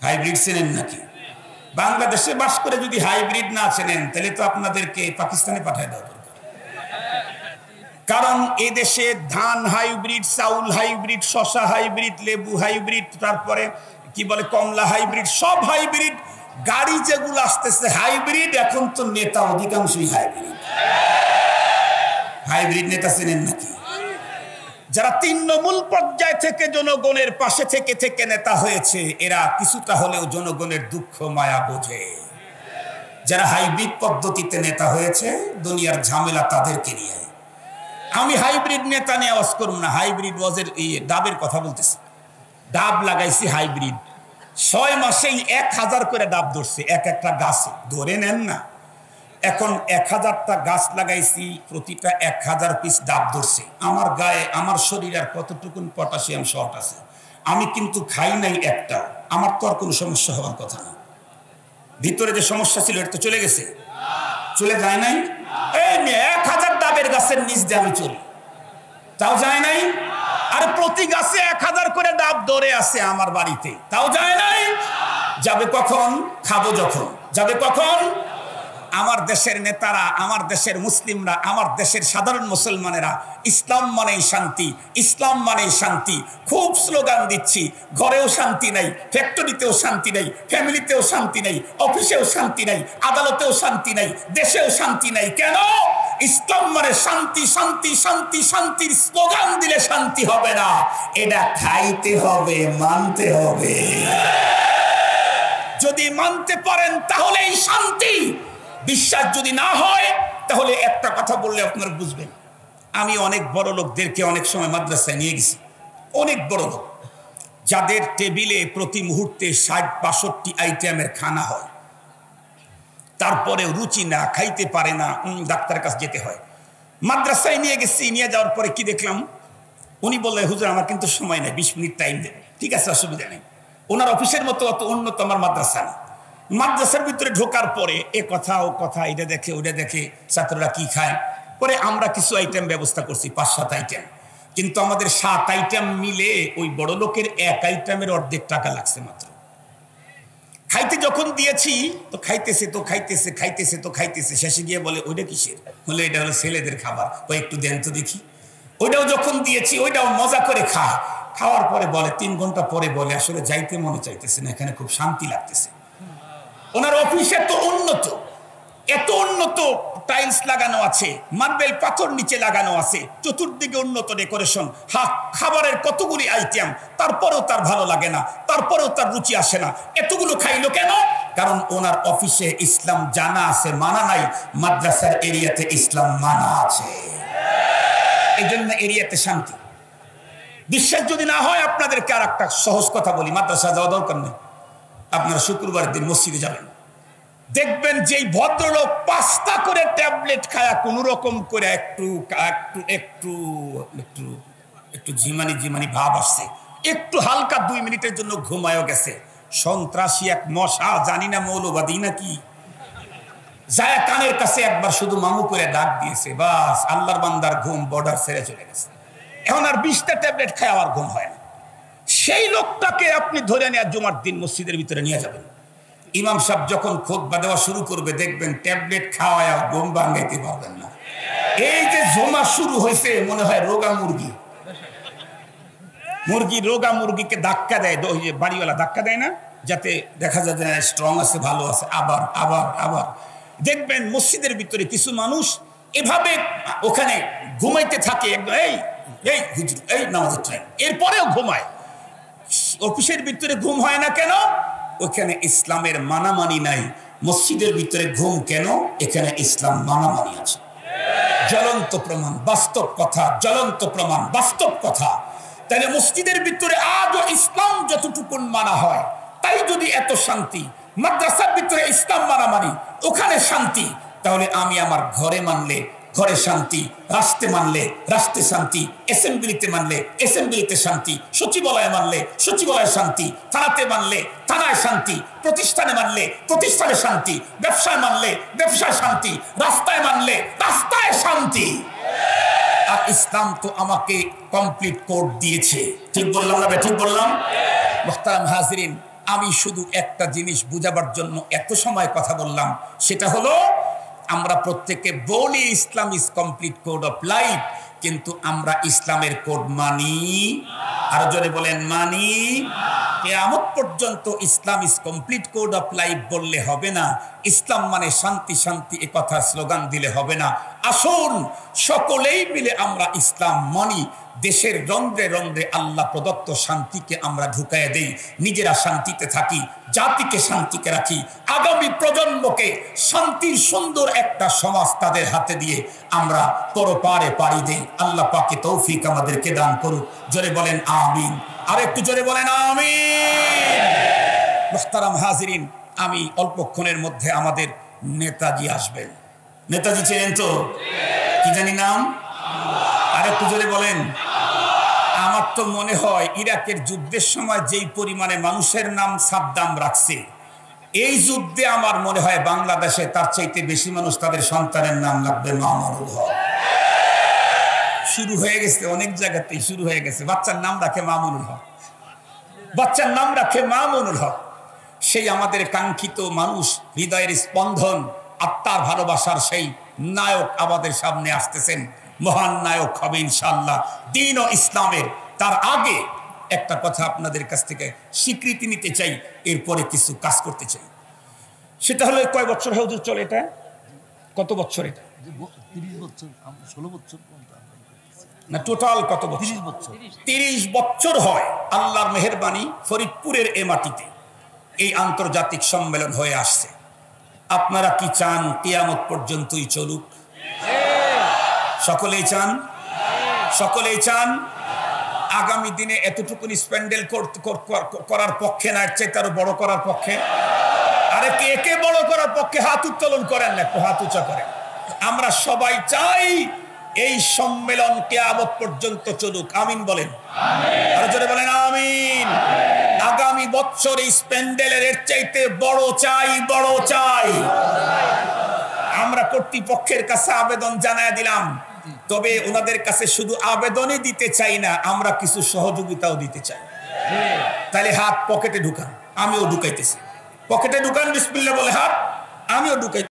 হাইব্রিড চেনেন নাকি? বাংলাদেশে বাস করে যদি হাইব্রিড না চেনেন তাহলে তো আপনাদেরকে পাকিস্তানে পাঠায় দেওয়া দরকার। কারণ এই দেশে ধান হাইব্রিড, চাউল হাইব্রিড, শসা হাইব্রিড, লেবু হাইব্রিড, তারপরে কি বলে কমলা হাইব্রিড, সব হাইব্রিড। গাড়ি যেগুলো আসতেছে হাইব্রিড, এখন তো নেতা অধিকাংশই হাইব্রিড। হাইব্রিড নেতা চেনেন নাকি? যারা তৃণমূল পর্যায় থেকে জনগণের পাশে থেকে থেকে নেতা হয়েছে, এরা কিছুটা হলেও জনগণের দুঃখ মায়া বোঝে। যারা হাইব্রিড পদ্ধতিতে নেতা হয়েছে, দুনিয়ার ঝামেলা তাদেরকে নিয়ে। আমি হাইব্রিড নেতা নিয়ে আওয়াজ করব না, হাইব্রিড ওয়াজের ডাবের কথা বলতেছি। ডাব লাগাইছি হাইব্রিড, 6 মাসেই 1000 করে ডাব ধরছে এক একটা গাছে। ধরে নেন না, এখন 1000টা গাছ লাগাইছি, প্রতিটা 1000 পিস ডাব ধরছে। আমার গায়ে, আমার শরীরে আর কতটুকুন পটাশিয়াম শর্ট আছে? আমি কিন্তু খাই নাই একটা, আমার তো আর কোনো সমস্যা হওয়ার কথা না। ভিতরে যে সমস্যা ছিল এটা তো চলে গেছে, চলে যায় নাই? এই 1000 ডাবের গাছের নিচ দিয়ে আমি চলি, তাও যায় নাই। আর প্রতি গাছে 1000 করে ডাব ধরে আছে আমার বাড়িতে, তাও যায় নাই। যাবে কখন? খাবো যখন। যাবে কখন? আমার দেশের নেতারা, আমার দেশের মুসলিমরা, আমার দেশের সাধারণ মুসলমানেরা ইসলাম মানেই শান্তি, ইসলাম মানেই শান্তি, খুব স্লোগান দিচ্ছি। ঘরেও শান্তি নাই, ফ্যাক্টরিতেও শান্তি নাই, ফ্যামিলিতেও শান্তি নাই, অফিসেও শান্তি নাই, আদালতেও শান্তি নাই, দেশেও শান্তি নাই। কেন? ইসলাম মানে শান্তি, শান্তি, শান্তি, শান্তির স্লোগান দিলে শান্তি হবে না, এটা খাইতে হবে, মানতে হবে। যদি মানতে পারেন তাহলেই শান্তি। বিশ্বাস যদি না হয় তাহলে একটা কথা বললে আপনারা বুঝবেন। আমি অনেক বড় লোকদেরকে অনেক সময় মাদ্রাসায় নিয়ে গেছি, অনেক বড় লোক যাদের টেবিলে প্রতি মুহূর্তে 60-62 আইটেমের খানা হয়, তারপরে রুচি না, খাইতে পারে না, ডাক্তারের কাছে যেতে হয়। মাদ্রাসায় নিয়ে গেছি, নিয়ে যাওয়ার পরে কি দেখলাম, উনি বললেন হুজুর আমার কিন্তু সময় নেই, 20 মিনিট টাইম দেবে। ঠিক আছে, অসুবিধা নেই। ওনার অফিসের মতো অত উন্নত আমার মাদ্রাসা না। মাদ্রাসার ভিতরে ঢোকার পরে এ কথা ও কথা, এটা দেখে ওটা দেখে, ছাত্ররা কি খায়। পরে আমরা কিছু আইটেম ব্যবস্থা করছি, 5-7 আইটেম, কিন্তু আমাদের 7 আইটেম মিলে ওই বড় লোকের এক আইটেমের অর্ধেক টাকা লাগছে মাত্র। খাইতে যখন দিয়েছি তো খাইতেছে তো খাইতেছে, খাইতেছে তো খাইতেছে, শেষে গিয়ে বলে ওইটা কিসের? বলে এটা হলো ছেলেদের খাবার, ওই একটু দেন তো দেখি। ওইটাও যখন দিয়েছি ওইটাও মজা করে খায়। খাওয়ার পরে বলে 3 ঘন্টা পরে বলে আসলে যাইতে মনে চাইতেছে না, এখানে খুব শান্তি লাগতেছে। ওনার অফিসে তো উন্নত, এত উন্নত, টাইলস লাগানো আছে, মার্বেল পাথর নিচে লাগানো আছে, চতুর্দিকে উন্নত ডেকোরেশন, খাবারের কতগুলি আইটেম, তারপরেও তার ভালো লাগে না, তারপরেও তার রুচি আসে না। এতগুলো খাইলো কেন? কারণ ওনার অফিসে ইসলাম জানা আছে, মানা নাই। মাদ্রাসার এরিয়াতে ইসলাম মানা আছে, এই জন্য এরিয়াতে শান্তি। বিশ্বাস যদি না হয় আপনাদেরকে আর একটা সহজ কথা বলি, মাদ্রাসা যাওয়া দরকার নেই, আপনারা শুক্রবার দিন মসজিদে যাবেন, দেখবেন যে ভদ্রলোক 5টা করে ট্যাবলেট খায়া কোন রকম করে একটু একটু একটু একটু একটু ঝিমানি ঝিমানি ভাব আসছে, একটু হালকা 2 মিনিটের জন্য ঘুমায়ও গেছে, সন্ত্রাসী এক মশা, জানি না মৌলবাদী নাকি, যায় কানের কাছে একবার শুধু মামু করে ডাক দিয়েছে, বাস আল্লাহর বান্দার ঘুম বর্ডার ছেড়ে চলে গেছে। এখন আর 20টা ট্যাবলেট খায় আর ঘুম হয় না। সেই লোকটাকে আপনি ধরে নিয়ে জুমার দিন মসজিদের ভিতরে নিয়ে যাবেন। ইমাম সাহেব যখন খুতবা দেওয়া শুরু করবে দেখবেন ট্যাবলেট খাওয়ায় ঘুম ভাঙাইতে পারবেন না। এই যে জমা শুরু হয়েছে মনে হয় রোগা রোগা মুরগিকে ধাক্কা দেয়, ওই যে বাড়িওয়ালা ধাক্কা দেয় না, যাতে দেখা যায় যে স্ট্রং আছে, ভালো আছে, আবার আবার আবার দেখবেন মসজিদের ভিতরে কিছু মানুষ এভাবে ওখানে ঘুমাইতে থাকে। একদম এই এই হুজুর এই নামাজের টাইম, এরপরেও ঘুমায়। অফিসের ভিতরে ঘুম হয় না কেন? ওখানে ইসলামের মানামানি নাই। মসজিদের ভিতরে ঘুম কেন? এখানে ইসলাম মানামানি আছে। জ্বলন্ত প্রমাণ, বাস্তব কথা, জ্বলন্ত প্রমাণ, বাস্তব কথা। তাহলে মসজিদের ভিতরে আজও ইসলাম যতটুকু মানা হয়, তাই যদি এত শান্তি, মাদ্রাসার ভিতরে ইসলাম মানামানি, ওখানে শান্তি, তাহলে আমি আমার ঘরে মানলে ঘরে শান্তি, রাষ্ট্রে মানলে রাষ্ট্রে শান্তি, অ্যাসেম্বলিতে মানলে অ্যাসেম্বলিতে শান্তি, সচিবালয়ে মানলে সচিবালয়ে শান্তি, থানাতে মানলে থানায় শান্তি, প্রতিষ্ঠানে মানলে প্রতিষ্ঠানে শান্তি, ব্যবসায় মানলে ব্যবসায় শান্তি, রাস্তায় মানলে রাস্তায় শান্তি। আর ইসলাম তো আমাকে কমপ্লিট কোড দিয়েছে। ঠিক বললাম না? ঠিক বললাম? মুহতারাম হাজিরিন, আমি শুধু একটা জিনিস বুঝাবার জন্য এত সময় কথা বললাম, সেটা হলো আমরা প্রত্যেকে বলি Islam is complete code of life, কিন্তু আমরা ইসলামের কোড মানি। আর জোরে বলেন মানি। কিয়ামত পর্যন্ত Islam is complete code of life বললে হবে না। ইসলাম মানে শান্তি শান্তি এ কথা স্লোগান দিলে হবে না। আসুন সকলেই মিলে আমরা ইসলাম মানি। দেশের রন্ধ্রে রন্ধ্রে আল্লাহ প্রদত্ত শান্তিকে আমরা ঢুকাইয়া দেই, নিজেরা শান্তিতে থাকি, জাতিকে শান্তিকে রাখি, আগামী প্রজন্মকে শান্তির সুন্দর একটা সমাজ তাদের হাতে দিয়ে আমরা পরপারে পাড়ি দেই। আল্লাহ পাকে তৌফিক আমাদেরকে দান করুক। জোরে বলেন আমিন। আর একটু জোরে বলেন আমিন। মুহতারাম হাজিরিন, আমি অল্পক্ষণের মধ্যে আমাদের নেতাজি আসবেন। নেতাজি চেনেন তো? কি জানি নাম? আর একটু জোরে বলেন। আমার তো মনে হয় ইরাকের যুদ্ধের সময় যেই পরিমাণে মানুষের নাম সাদ্দাম রাখছে, এই যুদ্ধে আমার মনে হয় বাংলাদেশে তার চাইতে বেশি মানুষ তাদের সন্তানের নাম রাখবে মামুনুল হক। শুরু হয়ে গেছে, অনেক জায়গাতেই শুরু হয়ে গেছে। বাচ্চার নাম রাখে মামুনুল হক, বাচ্চার নাম রাখে মামুনুল হক। সেই আমাদের কাঙ্ক্ষিত মানুষ, হৃদয়ের স্পন্দন, আত্মার ভালোবাসার সেই নায়ক আমাদের সামনে আসতেছেন। মহান নায়ক হবে ইনশাআল্লাহ দ্বীন ও ইসলামের। তার আগে একটা কথা আপনাদের কাছ থেকে স্বীকৃতি নিতে চাই, এরপরে কিছু কাজ করতে চাই। সেটা হলো কয় বছর হুজুর চলে এটা? কত বছর এটা? 30 বছর, 16 বছর না, টোটাল কত বছর? 30 বছর। 30 বছর হয় আল্লাহর মেহেরবানি ফরিদপুরের এ মাটিতে এই আন্তর্জাতিক সম্মেলন হয়ে আসছে। আপনারা কি চান কিয়ামত পর্যন্তই চলুক? সকলেই চান? সকলেই চান? আগামী দিনে এতটুকু স্প্যান্ডেল করার পক্ষে না, এর চাইতে আরো বড় করার পক্ষে? আরে কে কে বড় করার পক্ষে হাত উত্তোলন করেন না, একটু হাত উঁচা করেন। আমরা সবাই চাই এই সম্মেলন কিয়ামত পর্যন্ত চলুক। আমিন বলেন। আর জোরে বলেন আমিন। আগামী বছর এই স্প্যান্ডেলের এর চাইতে বড় চাই, বড় চাই। আমরা কর্তৃপক্ষের কাছে আবেদন জানায় দিলাম, তবে ওনাদের কাছে শুধু আবেদনই দিতে চাই না, আমরা কিছু সহযোগিতাও দিতে চাই। তাহলে হাত পকেটে ঢুকান, আমিও ঢুকাইতেছি। পকেটে ঢুকান, বিসমিল্লাহ বলে হাত, আমিও ঢুকাই।